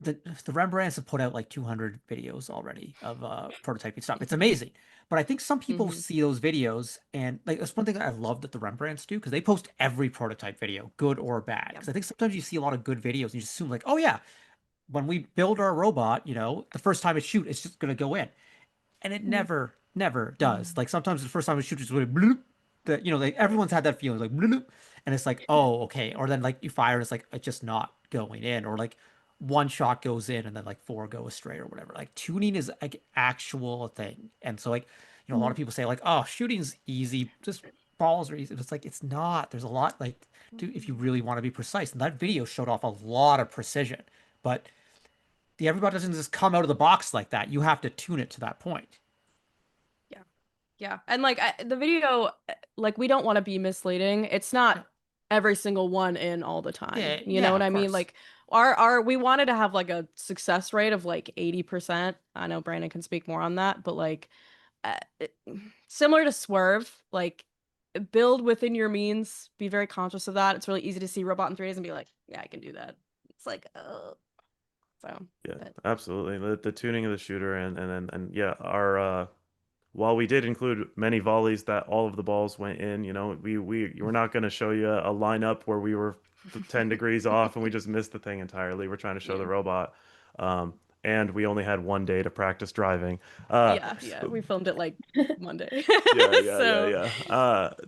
Speaker 1: The Rembrandts have put out like 200 videos already of prototyping stuff. It's amazing. But I think some people
Speaker 9: Mhm.
Speaker 1: see those videos and like that's one thing that I love that the Rembrandts do because they post every prototype video, good or bad.
Speaker 9: Yeah.
Speaker 1: Because I think sometimes you see a lot of good videos and you just assume like, oh yeah, when we build our robot, the first time it shoot, it's just gonna go in, and it never does. Like sometimes the first time it shoots, it's really bloop. That like everyone's had that feeling like bloop, and it's like oh okay, or then like you fire, and it's like it's just not going in, or like one shot goes in and then like four go astray or whatever. Like tuning is like actual thing, and so like a lot of people say like oh shooting's easy, just balls are easy. But it's like it's not. There's a lot like if you really want to be precise, and that video showed off a lot of precision, but the everybody doesn't just come out of the box like that. You have to tune it to that point.
Speaker 9: Yeah. Yeah. And like the video, like we don't want to be misleading. It's not
Speaker 1: No.
Speaker 9: every single one in all the time.
Speaker 1: Yeah,
Speaker 9: You know
Speaker 1: yeah,
Speaker 9: what
Speaker 1: of
Speaker 9: I mean?
Speaker 1: course.
Speaker 9: Like our we wanted to have like a success rate of like 80%. I know Brandon can speak more on that, but like uh, it- similar to Swerve, like build within your means, be very conscious of that. It's really easy to see robot in 3 days and be like, yeah, I can do that. It's like, so,
Speaker 10: Yeah,
Speaker 9: but
Speaker 10: absolutely. The tuning of the shooter and yeah, our while we did include many volleys that all of the balls went in, we're not going to show you a lineup where we were 10 degrees off and we just missed the thing entirely. We're trying to show
Speaker 9: yeah.
Speaker 10: the robot. And we only had one day to practice driving.
Speaker 9: Yeah, we filmed it like Monday. So,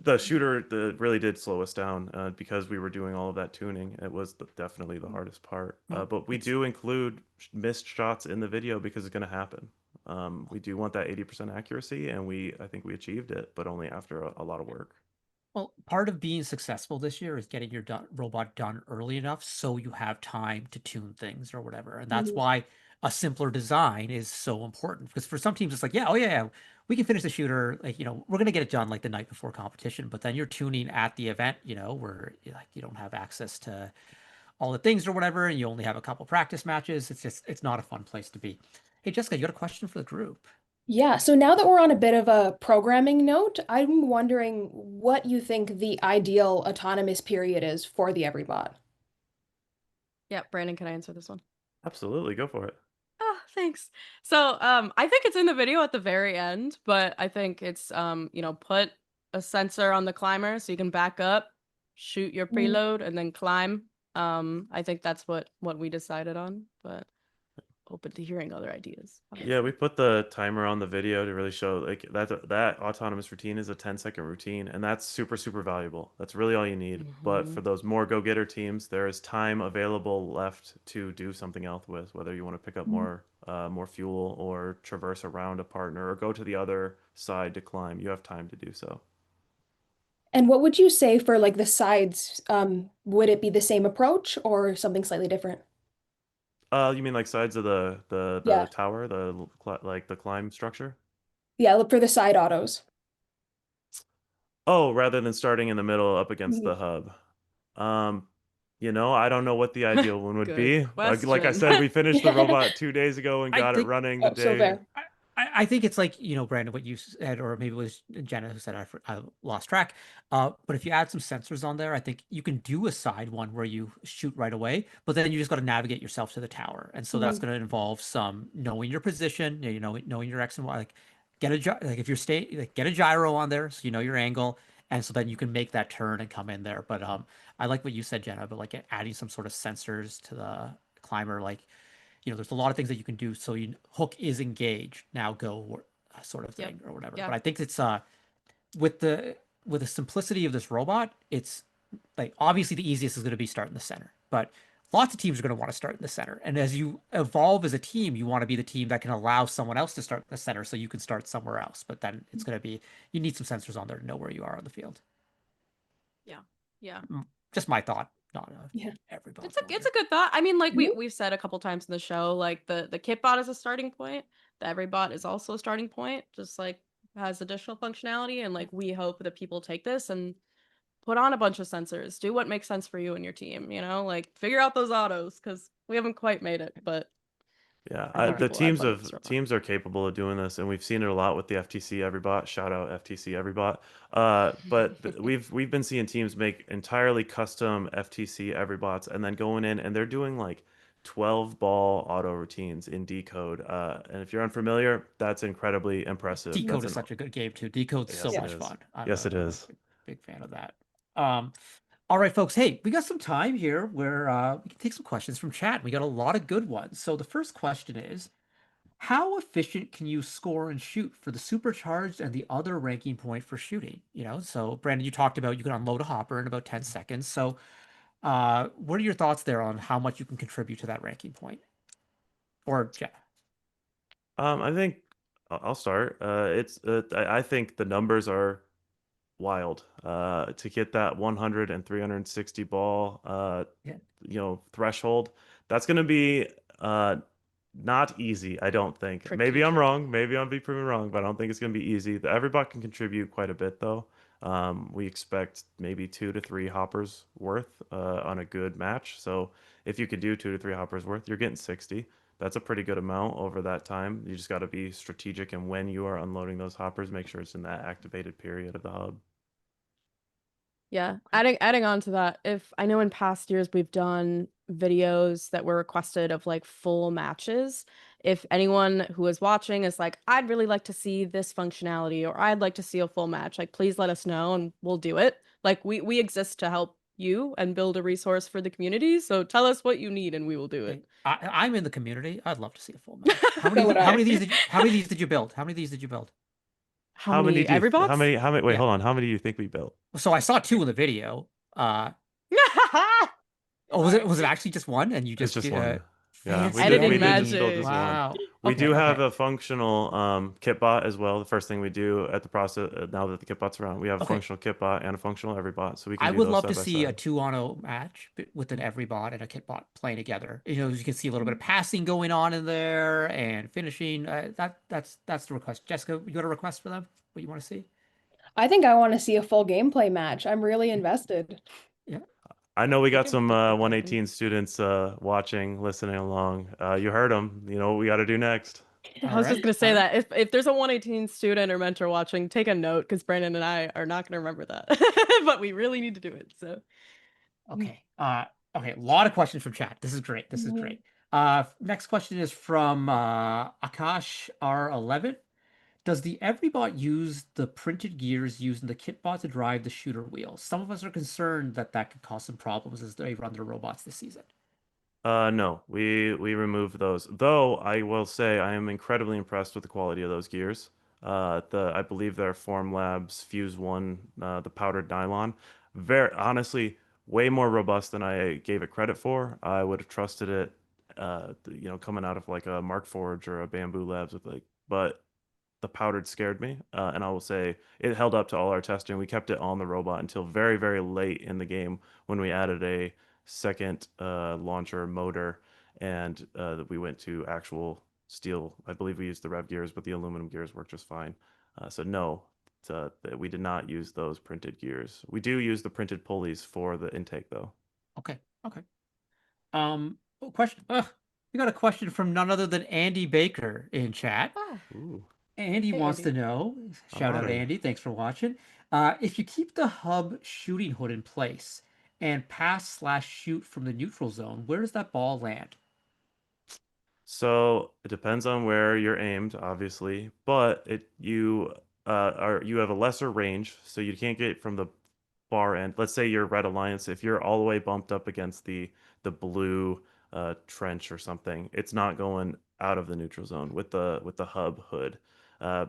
Speaker 10: The shooter really did slow us down because we were doing all of that tuning. It was definitely the hardest part.
Speaker 1: Well,
Speaker 10: But we
Speaker 1: it's
Speaker 10: do include missed shots in the video because it's going to happen. We do want that 80% accuracy, and I think we achieved it, but only after a lot of work.
Speaker 1: well, part of being successful this year is getting your robot done early enough so you have time to tune things or whatever. And that's why a simpler design is so important. Because for some teams, it's like, yeah, oh yeah, we can finish the shooter. Like, we're gonna get it done like the night before competition. But then you're tuning at the event, where like you don't have access to all the things or whatever, and you only have a couple practice matches. It's not a fun place to be. Hey Jessica, you got a question for the group?
Speaker 2: Yeah, so now that we're on a bit of a programming note, I'm wondering what you think the ideal autonomous period is for the Everybot.
Speaker 9: yeah, Brandon, can I answer this one?
Speaker 10: Absolutely, go for it.
Speaker 9: Oh, thanks. So, I think it's in the video at the very end, but I think it's put a sensor on the climber so you can back up, shoot your payload, and then climb. I think that's what we decided on, but open to hearing other ideas,
Speaker 10: Yeah,
Speaker 9: obviously.
Speaker 10: we put the timer on the video to really show like that autonomous routine is a 10-second routine, and that's super valuable. That's really all you need. But for those more go-getter teams, there is time available left to do something else with, whether you want to pick up more fuel or traverse around a partner or go to the other side to climb. You have time to do so.
Speaker 2: And what would you say for like the sides? Would it be the same approach or something slightly different?
Speaker 10: You mean like sides of the
Speaker 2: Yeah.
Speaker 10: tower, like the climb structure?
Speaker 2: Yeah, look for the side autos.
Speaker 10: Oh, rather than starting in the middle up against the
Speaker 2: Mhm.
Speaker 10: hub. Um, I don't know what the ideal one would
Speaker 9: Good
Speaker 10: be. Like I
Speaker 9: question.
Speaker 10: said, we finished the
Speaker 2: Yeah.
Speaker 10: robot 2 days ago and
Speaker 1: I
Speaker 10: got it
Speaker 1: think
Speaker 10: running the
Speaker 2: Oh, so
Speaker 10: day.
Speaker 2: fair.
Speaker 1: I think it's like, Brandon, what you said, or maybe it was Jenna who said I lost track. But if you add some sensors on there, I think you can do a side one where you shoot right away, but then you just got to navigate yourself to the tower. And so that's
Speaker 2: Mhm.
Speaker 1: going to involve some knowing your position, knowing your X and Y. Like like if you're like get a gyro on there so you know your angle, and so then you can make that turn and come in there. But I like what you said, Jenna, but like adding some sort of sensors to the climber, like there's a lot of things that you can do so you hook is engaged, now go sort of
Speaker 9: Yep.
Speaker 1: thing or whatever.
Speaker 9: Yeah.
Speaker 1: But I think it's with the simplicity of this robot, it's like obviously the easiest is going to be start in the center, but lots of teams are going to want to start in the center. And as you evolve as a team, you want to be the team that can allow someone else to start in the center so you can start somewhere else. But then it's going to be you need some sensors on there to know where you are on the field.
Speaker 9: Yeah. Yeah.
Speaker 1: Just my thought, not
Speaker 2: Yeah.
Speaker 1: everybody's
Speaker 9: It's a good thought. I mean, like
Speaker 2: Mhm.
Speaker 9: we've said a couple times in the show, like the kitbot is a starting point. The Everybot is also a starting point, just like has additional functionality. And like we hope that people take this and put on a bunch of sensors. Do what makes sense for you and your team, like figure out those autos because we haven't quite made it, but
Speaker 10: Yeah,
Speaker 9: I think
Speaker 10: the
Speaker 9: people have
Speaker 10: teams
Speaker 9: fun with this
Speaker 10: of
Speaker 9: robot.
Speaker 10: teams are capable of doing this, and we've seen it a lot with the FTC Everybot. Shout out FTC Everybot. But we've been seeing teams make entirely custom FTC Everybots, and then going in and they're doing like 12 ball auto routines in Decode. And if you're unfamiliar, that's incredibly impressive.
Speaker 1: Decode is such a good game too. Decode's so
Speaker 10: Yes, it
Speaker 1: much
Speaker 10: is.
Speaker 1: fun. I'm
Speaker 10: Yes,
Speaker 1: a,
Speaker 10: it
Speaker 1: I'm a
Speaker 10: is.
Speaker 1: big fan of that. Um, all right, folks. Hey, we got some time here where we can take some questions from chat. We got a lot of good ones. So the first question is, how efficient can you score and shoot for the supercharged and the other ranking point for shooting? So Brandon, you talked about you can unload a hopper in about 10 seconds. So what are your thoughts there on how much you can contribute to that ranking point? Or yeah.
Speaker 10: I think I'll start. I think the numbers are wild. To get that 100 and 360 ball,
Speaker 1: Yeah.
Speaker 10: threshold, that's going to be not easy, I don't think.
Speaker 1: Tricky,
Speaker 10: Maybe I'm
Speaker 1: tricky.
Speaker 10: wrong. Maybe I'm be proven wrong, but I don't think it's going to be easy. The Everybot can contribute quite a bit, though. We expect maybe 2 to 3 hoppers worth on a good match. So if you can do 2 to 3 hoppers worth, you're getting 60. That's a pretty good amount over that time. You just got to be strategic, and when you are unloading those hoppers, make sure it's in that activated period of the hub.
Speaker 9: Yeah, adding on to that, if I know in past years we've done videos that were requested of like full matches. If anyone who is watching is like, I'd really like to see this functionality or I'd like to see a full match, like please let us know and we'll do it. Like we exist to help you and build a resource for the community. So tell us what you need and we will do
Speaker 1: Hey,
Speaker 9: it.
Speaker 1: I'm in the community. I'd love to see a full match.
Speaker 2: So would
Speaker 1: How
Speaker 2: I.
Speaker 1: many of these how many of these did you build? How many of these did you build?
Speaker 9: How many Everybots?
Speaker 10: How many, wait,
Speaker 1: Yeah.
Speaker 10: hold on. How many do you think we built?
Speaker 1: So I saw two in the video. Oh, was it actually just one? And you
Speaker 10: It's
Speaker 1: just
Speaker 10: just one. Yeah,
Speaker 1: fancy
Speaker 9: Editing
Speaker 10: we did just build
Speaker 9: magic.
Speaker 10: this one.
Speaker 1: Wow.
Speaker 10: We
Speaker 1: Okay,
Speaker 10: do have
Speaker 1: okay.
Speaker 10: a functional kitbot as well. The first thing we do at the process, now that the kitbot's around, we have a
Speaker 1: Okay.
Speaker 10: functional kitbot and a functional Everybot, so we can
Speaker 1: I
Speaker 10: do
Speaker 1: would
Speaker 10: those
Speaker 1: love
Speaker 10: side
Speaker 1: to
Speaker 10: by
Speaker 1: see a
Speaker 10: side.
Speaker 1: 2-on-0 match with an every bot and a kit bot playing together. You can see a little bit of passing going on in there and finishing. That's the request. Jessica, you got a request for them? What you want to see?
Speaker 2: I think I want to see a full gameplay match. I'm really invested.
Speaker 1: Yeah.
Speaker 10: I know we
Speaker 9: We
Speaker 10: got
Speaker 9: can
Speaker 10: some
Speaker 9: put that in.
Speaker 10: 118 students watching, listening along. You heard them. You know what we got to do next.
Speaker 9: I
Speaker 1: All
Speaker 9: was just
Speaker 1: right.
Speaker 9: gonna
Speaker 1: All
Speaker 9: say
Speaker 1: right.
Speaker 9: that if there's a 118 student or mentor watching, take a note because Brandon and I are not gonna remember that, but we really need to do it. So
Speaker 1: Okay. Okay. A lot of questions from chat. This is great. This is
Speaker 2: Mhm.
Speaker 1: great. Next question is from Akash R11. Does the Everybot use the printed gears used in the kitbot to drive the shooter wheel? Some of us are concerned that that could cause some problems as they run their robots this season.
Speaker 10: No, we removed those. Though I will say I am incredibly impressed with the quality of those gears. I believe they're Formlabs Fuse One, the powdered nylon. Very honestly, way more robust than I gave it credit for. I would have trusted it, coming out of like a Mark Forge or a Bamboo Labs with but the powdered scared me, and I will say it held up to all our testing. We kept it on the robot until very, very late in the game when we added a second launcher motor, and we went to actual steel. I believe we used the rev gears, but the aluminum gears worked just fine. So no, that we did not use those printed gears. We do use the printed pulleys for the intake, though.
Speaker 1: Okay. Okay. Question. We got a question from none other than Andy Baker in chat.
Speaker 9: Ah,
Speaker 10: Ooh,
Speaker 1: Andy
Speaker 9: hey,
Speaker 1: wants
Speaker 9: Andy.
Speaker 1: to know,
Speaker 10: I'm
Speaker 1: shout out
Speaker 10: honored.
Speaker 1: Andy, thanks for watching. If you keep the hub shooting hood in place and pass/shoot from the neutral zone, where does that ball land?
Speaker 10: So it depends on where you're aimed, obviously, but you have a lesser range, so you can't get from the far end. Let's say you're Red Alliance, if you're all the way bumped up against the blue trench or something, it's not going out of the neutral zone with the hub hood.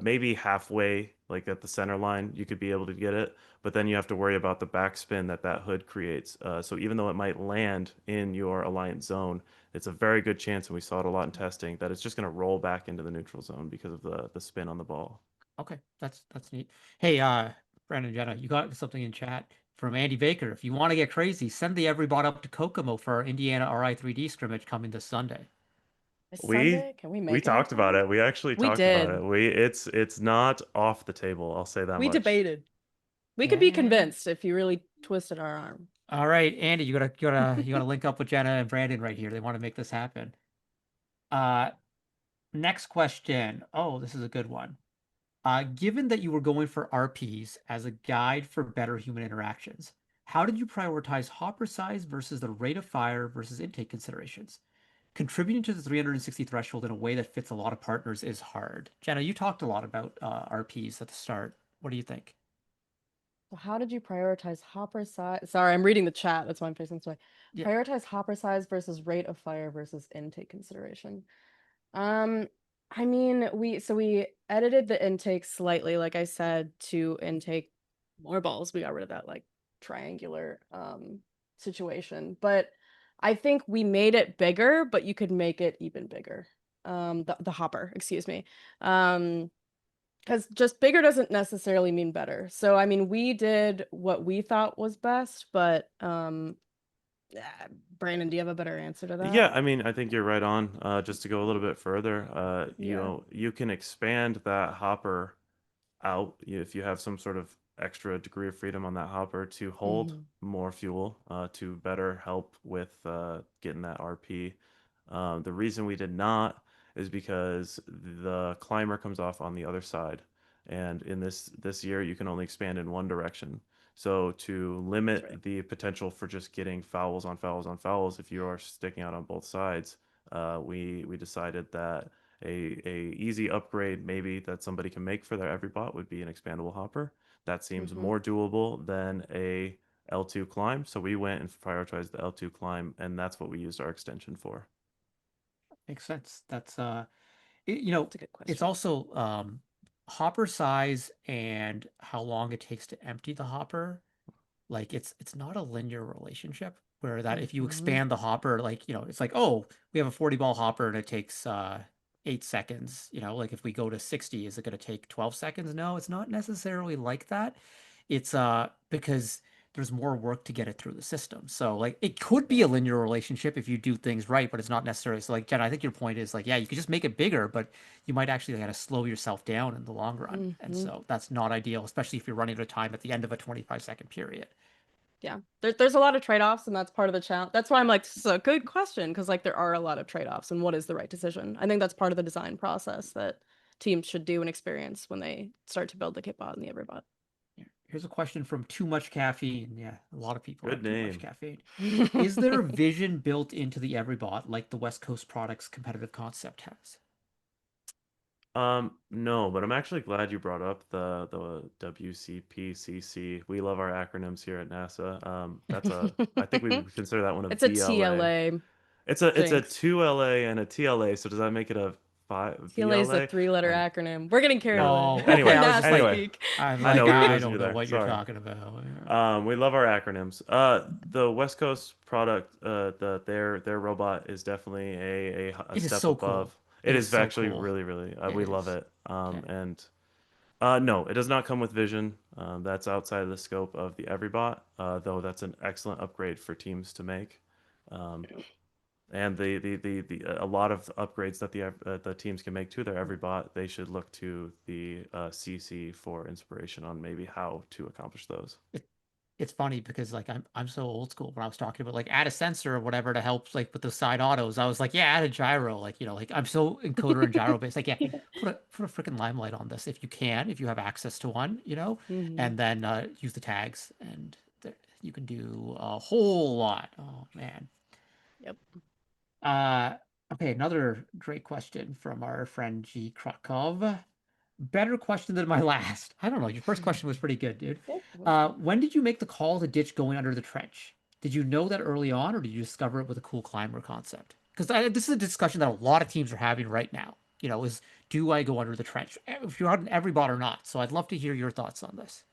Speaker 10: Maybe halfway, like at the center line, you could be able to get it, but then you have to worry about the backspin that that hood creates. So even though it might land in your alliance zone, it's a very good chance, and we saw it a lot in testing, that it's just going to roll back into the neutral zone because of the spin on the ball.
Speaker 1: Okay, that's neat. Hey, Brandon, Jenna, you got something in chat from Andy Baker. If you want to get crazy, send the Everybot up to Kokomo for our Indiana RI3D scrimmage coming this Sunday.
Speaker 9: This
Speaker 10: We
Speaker 9: Sunday, can we
Speaker 10: we
Speaker 9: make it in
Speaker 10: talked about
Speaker 9: time?
Speaker 10: it. We actually
Speaker 9: We
Speaker 10: talked about
Speaker 9: did.
Speaker 10: it. It's not off the table. I'll say that
Speaker 9: We
Speaker 10: much.
Speaker 9: debated. We could be
Speaker 1: Yeah.
Speaker 9: convinced if you really twisted our arm.
Speaker 1: All right, Andy, you gotta link up with Jenna and Brandon right here. They want to make this happen. Uh, Next question. Oh, this is a good one. Given that you were going for RPs as a guide for better human interactions, how did you prioritize hopper size versus the rate of fire versus intake considerations? Contributing to the 360 threshold in a way that fits a lot of partners is hard. Jenna, you talked a lot about RPs at the start. What do you think?
Speaker 9: So how did you prioritize hopper size? Sorry, I'm reading the chat. That's why I'm facing this way.
Speaker 1: Yeah.
Speaker 9: Prioritize hopper size versus rate of fire versus intake consideration. Um, I mean, we edited the intake slightly, like I said, to intake more balls. We got rid of that like triangular situation. But I think we made it bigger, but you could make it even bigger. The hopper, excuse me. Because just bigger doesn't necessarily mean better. So I mean, we did what we thought was best, but Brandon, do you have a better answer to
Speaker 10: Yeah,
Speaker 9: that?
Speaker 10: I mean, I think you're right on. Just to go a little bit further,
Speaker 9: Yeah.
Speaker 10: you can expand that hopper out if you have some sort of extra degree of freedom on that hopper to hold
Speaker 9: Hmm.
Speaker 10: more fuel to better help with getting that RP. The reason we did not is because the climber comes off on the other side, and in this year you can only expand in one direction. So to
Speaker 9: That's right.
Speaker 10: limit the potential for just getting fouls on fouls on fouls, if you are sticking out on both sides, we decided that a easy upgrade maybe that somebody can make for their Everybot would be an expandable hopper. That seems
Speaker 9: Hmm.
Speaker 10: more doable than a L2 climb. So we went and prioritized the L2 climb, and that's what we used our extension for.
Speaker 1: Makes sense. You know,
Speaker 9: That's a good
Speaker 1: it's
Speaker 9: question.
Speaker 1: also hopper size and how long it takes to empty the hopper. Like it's not a linear relationship where that if you
Speaker 9: Hmm.
Speaker 1: expand the hopper, like, it's like, oh, we have a 40 ball hopper and it takes 8 seconds. Like if we go to 60, is it going to take 12 seconds? No, it's not necessarily like that. It's because there's more work to get it through the system. So like it could be
Speaker 9: Yeah.
Speaker 1: a linear relationship if you do things right, but it's not necessarily. So like Jen, I think your point is like, yeah, you could just make it bigger, but you might actually kind of slow yourself down in the long run. And
Speaker 9: Hmm.
Speaker 1: so that's not ideal, especially if you're running out of time at the end of a 25-second period.
Speaker 9: Yeah. There's a lot of trade-offs, and that's part of the challenge. That's why I'm like, this is a good question, because like there are a lot of trade-offs, and what is the right decision? I think that's part of the design process that teams should do and experience when they start to build the kitbot and the Everybot.
Speaker 1: Here's a question from Too Much Caffeine. Yeah, a lot of people
Speaker 10: Good
Speaker 1: have too much
Speaker 10: name.
Speaker 1: caffeine. Is there vision built into the Everybot like the West Coast products competitive concept has?
Speaker 10: No, but I'm actually glad you brought up the WCPCC. We love our acronyms here at NASA. I think we would consider that one a
Speaker 9: It's a
Speaker 10: VLA.
Speaker 9: TLA.
Speaker 10: It's a
Speaker 9: Jinx.
Speaker 10: 2LA and a TLA, so does that make it a five
Speaker 9: TLA is a
Speaker 10: VLA?
Speaker 9: three-letter
Speaker 10: I
Speaker 9: acronym. We're getting carried
Speaker 10: no.
Speaker 9: away.
Speaker 1: Oh, okay.
Speaker 10: Anyway,
Speaker 1: I was just
Speaker 9: NASA
Speaker 1: like,
Speaker 10: anyway,
Speaker 9: speak.
Speaker 10: I know we
Speaker 1: I
Speaker 10: lose
Speaker 1: don't
Speaker 10: you
Speaker 1: know
Speaker 10: there.
Speaker 1: what you're
Speaker 10: Sorry.
Speaker 1: talking about. Yeah.
Speaker 10: We love our acronyms. The West Coast product, their robot is definitely a
Speaker 1: It is
Speaker 10: step
Speaker 1: so cool.
Speaker 10: above.
Speaker 1: It
Speaker 10: It
Speaker 1: is
Speaker 10: is
Speaker 1: so
Speaker 10: actually
Speaker 1: cool.
Speaker 10: really, really,
Speaker 1: It
Speaker 10: we love
Speaker 1: is.
Speaker 10: it.
Speaker 1: Yeah.
Speaker 10: And no, it does not come with vision. That's outside of the scope of the Everybot, though that's an excellent upgrade for teams to make. Um, and a lot of upgrades that the teams can make to their Everybot, they should look to the CC for inspiration on maybe how to accomplish those.
Speaker 1: It's funny because like I'm so old school. When I was talking about like add a sensor or whatever to help like with the side autos, I was like, yeah, add a gyro. Like, you know, like I'm so encoder and gyro based. Like, yeah, put a freaking limelight on this if you can, if you have access to one, you know, and then use the tags, and you can do a whole lot. Oh man.
Speaker 9: Yep.
Speaker 1: Okay, another great question from our friend G Krakov. Better question than my last. I don't know. Your first question was pretty good, dude. When did you make the call to ditch going under the trench? Did you know that early on, or did you discover it with a cool climber concept? Because this is a discussion that a lot of teams are having right now. You know, is do I go under the trench? If you're on Everybot or not. So I'd love to hear your thoughts on this.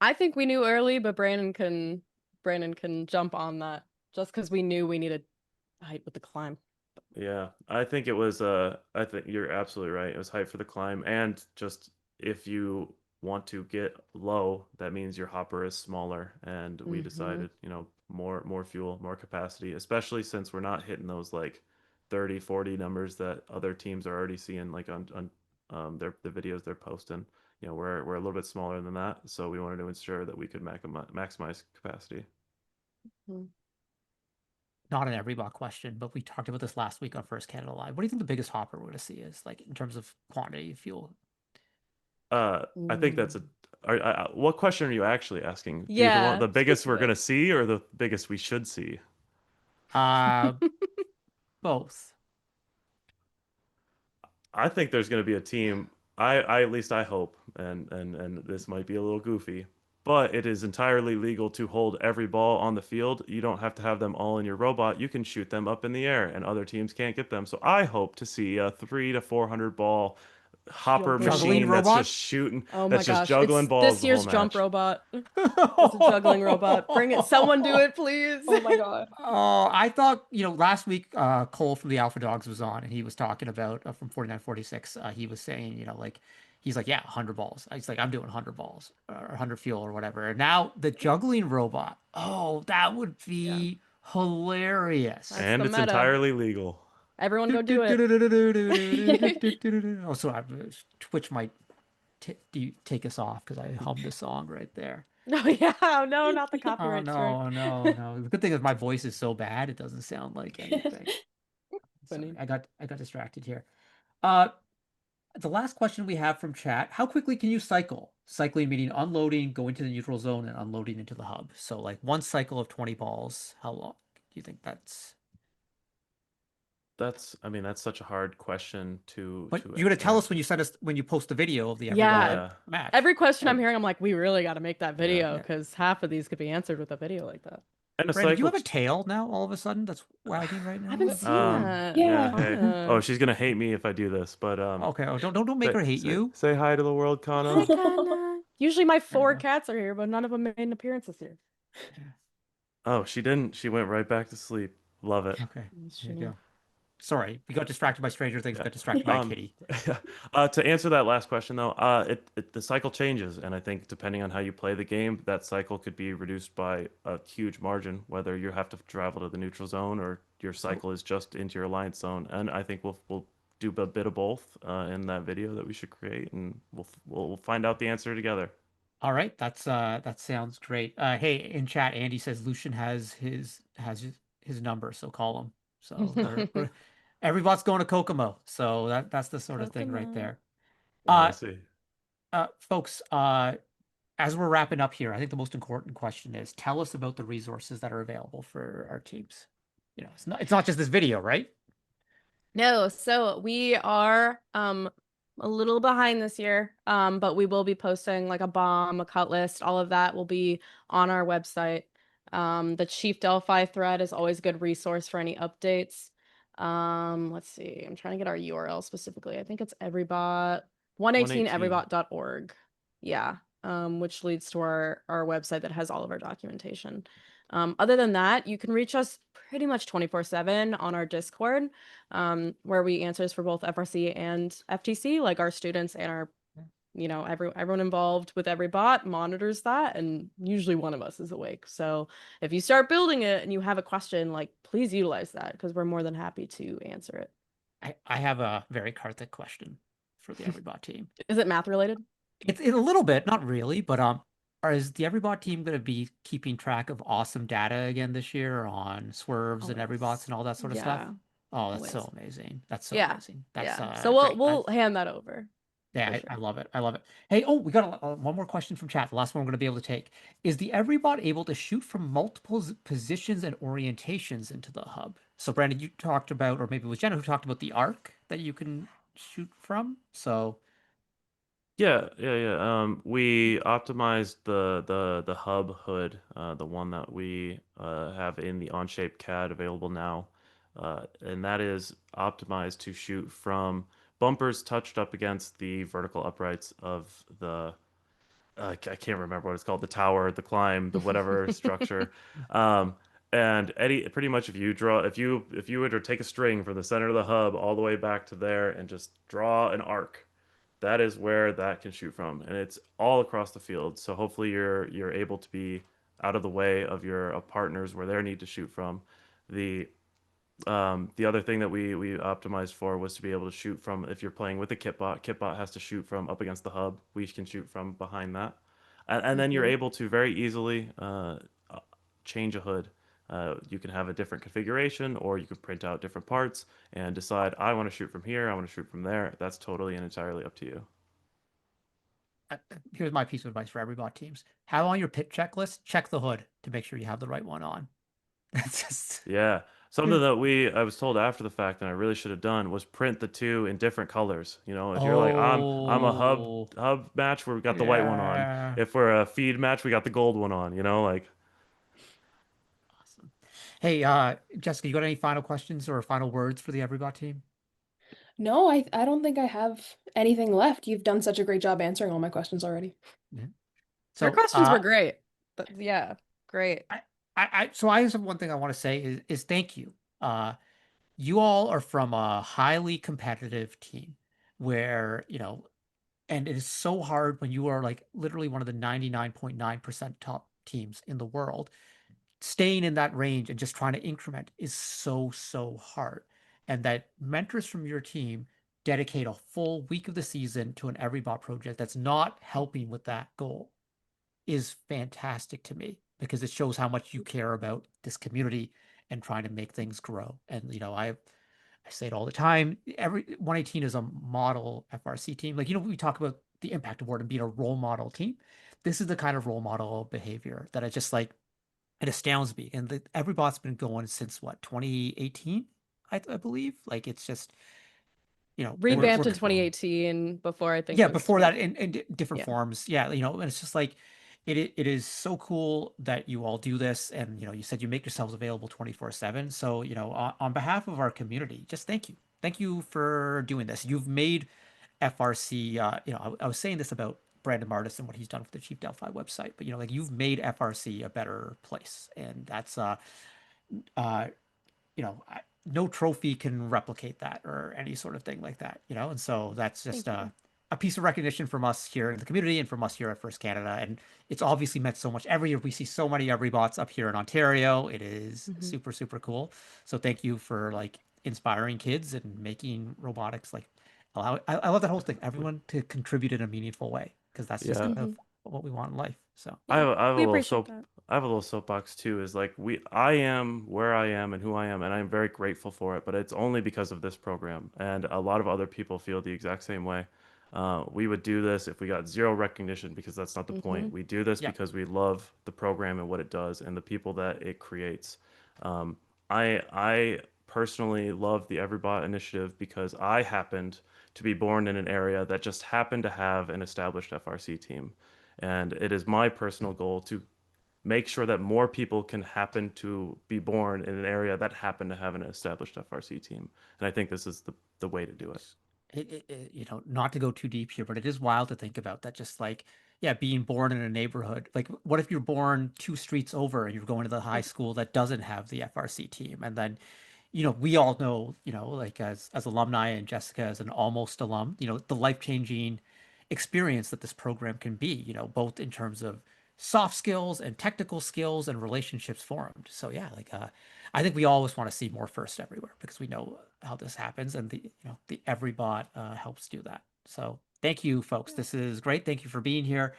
Speaker 9: I think we knew early, but Brandon can jump on that just because we knew we needed height with the climb.
Speaker 10: Yeah, I think it was I think you're absolutely right. It was hype for the climb, and just if you want to get low, that means your hopper is smaller, and we decided, you know, more fuel, more capacity, especially since we're not hitting those like 30, 40 numbers that other teams are already seeing like on the videos they're posting. You know, we're a little bit smaller than that, so we wanted to ensure that we could maximize capacity.
Speaker 1: Not an Everybot question, but we talked about this last week on First Canada Live. What do you think the biggest hopper we're going to see is, like, in terms of quantity of fuel?
Speaker 10: I think that's a. What question are you actually asking? Do you want
Speaker 9: Yeah,
Speaker 10: the biggest we're
Speaker 9: specific.
Speaker 10: gonna see or the biggest we should see?
Speaker 1: Uh, both.
Speaker 10: I think there's gonna be a team. I at least I hope, and this might be a little goofy, but it is entirely legal to hold every ball on the field. You don't have to have them all in your robot. You can shoot them up in the air, and other teams can't get them. So I hope to see a 300 to 400 ball hopper
Speaker 1: Juggling
Speaker 10: machine that's
Speaker 1: robot?
Speaker 10: just shooting,
Speaker 9: Oh my
Speaker 10: that's just
Speaker 9: gosh,
Speaker 10: juggling
Speaker 9: it's
Speaker 10: balls
Speaker 9: this
Speaker 10: the whole
Speaker 9: year's jump
Speaker 10: match.
Speaker 9: robot. It's a juggling robot. Bring it. Someone do it, please.
Speaker 2: Oh my god.
Speaker 1: Oh, I thought, you know, last week Cole from the Alpha Dogs was on, and he was talking about from 4946. He was saying, you know, like he's like, yeah, 100 balls. He's like, I'm doing 100 balls or 100 fuel or whatever. And now the juggling robot. Oh, that would
Speaker 9: Yeah.
Speaker 1: be hilarious.
Speaker 9: That's
Speaker 10: And
Speaker 9: the
Speaker 10: it's
Speaker 9: meta.
Speaker 10: entirely legal.
Speaker 9: Everyone go do it.
Speaker 1: Oh, so Twitch might take us off because I hummed the song right there.
Speaker 9: Oh yeah, no, not the
Speaker 1: Oh
Speaker 9: copyright strike.
Speaker 1: no. The good thing is my voice is so bad it doesn't sound like anything. Sorry,
Speaker 9: Funny.
Speaker 1: I got distracted here. Uh, the last question we have from chat: how quickly can you cycle? Cycling meaning unloading, going to the neutral zone, and unloading into the hub. So like one cycle of 20 balls. How long do you think that's?
Speaker 10: I mean, that's such a hard question
Speaker 1: But
Speaker 10: to
Speaker 1: you're gonna tell us
Speaker 10: answer.
Speaker 1: when you send us when you post the video of the Everybot
Speaker 9: Yeah.
Speaker 1: match.
Speaker 9: Every question I'm hearing, I'm like, we really got to make that video
Speaker 1: Yeah.
Speaker 9: because half of these could be answered with a video like that.
Speaker 10: And a
Speaker 1: Brandon, do you
Speaker 10: cycle.
Speaker 1: have a tail now all of a sudden that's wagging right now?
Speaker 9: I haven't seen that.
Speaker 10: Yeah.
Speaker 2: Yeah.
Speaker 10: Hey.
Speaker 9: Kana.
Speaker 10: Oh, she's gonna hate me if I do this, but
Speaker 1: Okay, oh, don't make her hate you.
Speaker 10: say hi to the world, Kana.
Speaker 9: Hi, Kana. Usually my
Speaker 1: There you
Speaker 9: 4
Speaker 1: go.
Speaker 9: cats are here, but none of them made an appearance this year.
Speaker 10: Oh, she didn't. She went right back to sleep. Love it.
Speaker 1: Okay, there you go. Sorry, we got distracted by Stranger Things. We got distracted by a kitty.
Speaker 10: To answer that last question though, the cycle changes, and I think depending on how you play the game, that cycle could be reduced by a huge margin. Whether you have to travel to the neutral zone or your cycle is just into your alliance zone, and I think we'll do a bit of both in that video that we should create, and we'll find out the answer together.
Speaker 1: All right, that sounds great. Hey, in chat, Andy says Lucian has his number, so call him. So everybody's going to Kokomo, so that's the sort of thing right
Speaker 9: Kokomo.
Speaker 1: there.
Speaker 10: I see.
Speaker 1: Folks, as we're wrapping up here, I think the most important question is tell us about the resources that are available for our teams. You know, it's not just this video, right?
Speaker 9: No, so we are a little behind this year, but we will be posting like a bomb, a cut list, all of that will be on our website. The Chief Delphi thread is always a good resource for any updates. Let's see, I'm trying to get our URL specifically. I think it's Everybot 118everybot.org. Yeah, which leads to our website that has all of our documentation. Other than that, you can reach us pretty much 24/7 on our Discord, where we answers for both FRC and FTC, like our students and our everyone involved with Everybot monitors that, and usually one of us is awake. So if you start building it and you have a question, like, please utilize that because we're more than happy to answer it.
Speaker 1: I have a very Karthik question for the Everybot team.
Speaker 9: Is it math related?
Speaker 1: It's a little bit, not really, but is the Everybot team going to be keeping track of awesome data again this year on swerves and Everybots and all that sort of stuff?
Speaker 9: Yeah.
Speaker 1: Oh, that's so
Speaker 9: Always.
Speaker 1: amazing. That's so
Speaker 9: Yeah.
Speaker 1: amazing. That's
Speaker 9: Yeah. So we'll
Speaker 1: great.
Speaker 9: we'll hand that over.
Speaker 1: Yeah,
Speaker 9: For sure.
Speaker 1: I love it. I love it. Hey, we got one more question from chat. The last one we're going to be able to take. Is the Everybot able to shoot from multiple positions and orientations into the hub? So, Brandon, you talked about, or maybe it was Jenna who talked about the arc that you can shoot from. So,
Speaker 10: Yeah. We optimized the hub hood, the one that we have in the Onshape CAD available now, and that is optimized to shoot from bumpers touched up against the vertical uprights of the I can't remember what it's called, the tower, the climb, the whatever structure. Um, and Eddie, pretty much if you were to take a string from the center of the hub all the way back to there and just draw an arc, that is where that can shoot from, and it's all across the field. So hopefully you're able to be out of the way of your partners where they need to shoot from. The the other thing that we optimized for was to be able to shoot from, if you're playing with a kitbot, kitbot has to shoot from up against the hub. We can shoot from behind that, and then you're able to very easily change a hood. You can have a different configuration, or you can print out different parts and decide, I want to shoot from here, I want to shoot from there. That's totally and entirely up to you.
Speaker 1: here's my piece of advice for Everybot teams. Have on your pit checklist, check the hood to make sure you have the right one on. That's just
Speaker 10: Yeah. Something that I was told after the fact and I really should have done was print the two in different colors. You know, if you're like, I'm a
Speaker 1: Oh,
Speaker 10: hub match where we got the white one on.
Speaker 1: yeah.
Speaker 10: If we're a feed match, we got the gold one on, like.
Speaker 1: Awesome. Hey, Jessica, you got any final questions or final words for the Everybot team?
Speaker 2: No, I don't think I have anything left. You've done such a great job answering all my questions already.
Speaker 1: Yeah.
Speaker 9: Your
Speaker 1: So,
Speaker 9: questions were great. Yeah, great.
Speaker 1: so I have one thing I want to say is thank you. You all are from a highly competitive team where, and it is so hard when you are like literally one of the 99.9% top teams in the world. Staying in that range and just trying to increment is so, so hard. And that mentors from your team dedicate a full week of the season to an Everybot project that's not helping with that goal is fantastic to me because it shows how much you care about this community and trying to make things grow. And I say it all the time. Every 118 is a model FRC team. Like, we talk about the impact award and being a role model team. This is the kind of role model behavior that I just like. It astounds me. And Everybot's been going since what, 2018, I believe. Like, it's just,
Speaker 9: Revamped
Speaker 1: we're
Speaker 9: in 2018. Before, I think
Speaker 1: yeah,
Speaker 9: it was
Speaker 1: before that in different
Speaker 9: Yeah.
Speaker 1: forms. Yeah, and it's just like it is so cool that you all do this, and you said you make yourselves available 24/7. So, on behalf of our community, just thank you. Thank you for doing this. You've made FRC, I was saying this about Brandon Martis and what he's done with the Chief Delphi website, but like you've made FRC a better place, and that's uh no trophy can replicate that or any sort of thing like that, and so that's just a piece of recognition from us here in the community and from us here at First Canada. And it's obviously meant so much. Every year we see so many Everybots up here in Ontario. It is super, super cool. So thank you for like inspiring kids and making robotics like I love that whole thing. Everyone to contribute in a meaningful way because that's just kind of what we want in life. So
Speaker 10: I have a
Speaker 9: We
Speaker 10: little
Speaker 9: appreciate that.
Speaker 10: I have a little soapbox too. Is like I am where I am and who I am, and I'm very grateful for it. But it's only because of this program, and a lot of other people feel the exact same way. We would do this if we got zero recognition because that's not the point. We do this
Speaker 1: yeah.
Speaker 10: because we love the program and what it does and the people that it creates. I personally love the Everybot initiative because I happened to be born in an area that just happened to have an established FRC team. And it is my personal goal to make sure that more people can happen to be born in an area that happen to have an established FRC team. And I think this is the way to do it.
Speaker 1: Not to go too deep here, but it is wild to think about that. Just like, yeah, being born in a neighborhood. Like, what if you're born 2 streets over and you're going to the high school that doesn't have the FRC team? And then, we all know, like as alumni and Jessica as an almost alum, the life-changing experience that this program can be, both in terms of soft skills and technical skills and relationships formed. So yeah, I think we always want to see more first everywhere because we know how this happens, and the Everybot helps do that. So thank you, folks. This is great. Thank you for being here.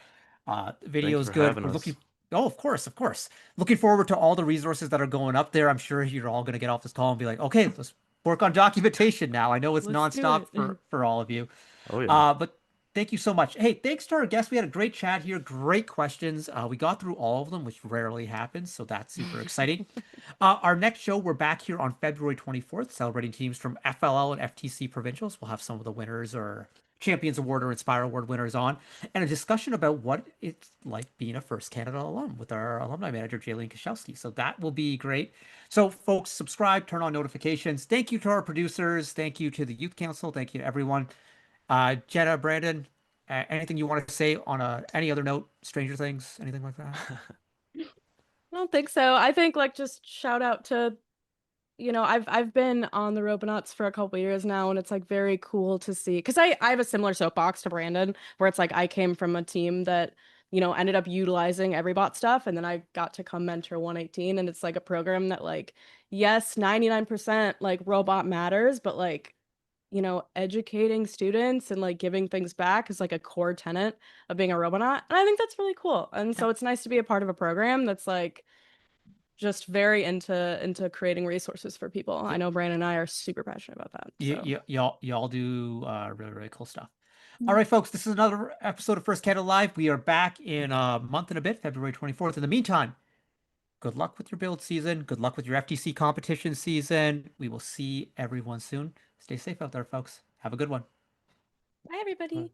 Speaker 1: The video
Speaker 10: Thank you
Speaker 1: is
Speaker 10: for
Speaker 1: good.
Speaker 10: having
Speaker 1: We're
Speaker 10: us.
Speaker 1: looking. Oh, of course, of course. Looking forward to all the resources that are going up there. I'm sure you're all going to get off this call and be like, okay, let's work on documentation now. I know it's
Speaker 9: Let's do
Speaker 1: nonstop
Speaker 9: it.
Speaker 1: for all of you.
Speaker 10: Oh yeah.
Speaker 1: But thank you so much. Hey, thanks to our guests. We had a great chat here. Great questions. We got through all of them, which rarely happens. So that's super exciting. Our next show, we're back here on February 24th, celebrating teams from FLL and FTC provincials. We'll have some of the winners or Champions Award or Inspire Award winners on, and a discussion about what it's like being a First Canada alum with our alumni manager, Jaylene Kashowski. So that will be great. So, folks, subscribe, turn on notifications. Thank you to our producers. Thank you to the Youth Council. Thank you to everyone. Jenna, Brandon, anything you want to say on any other note? Stranger Things, anything like that?
Speaker 9: I don't think so. I think like just shout out to, I've been on the Robonauts for a couple years now, and it's like very cool to see because I have a similar soapbox to Brandon where it's like I came from a team that, ended up utilizing Everybot stuff, and then I got to come mentor 118, and it's like a program that like, yes, 99% like robot matters, but like, educating students and like giving things back is like a core tenet of being a Robonaut. And I think that's really cool. And so it's nice to be a part of a program that's like just very into creating resources for people. I know Brandon and I are super passionate about that. So
Speaker 1: Y'all do really, really cool stuff. All right, folks, this is another episode of First Canada Live. We are back in a month and a bit, February 24th. In the meantime, good luck with your build season. Good luck with your FTC competition season. We will see everyone soon. Stay safe out there, folks. Have a good one.
Speaker 9: bye everybody.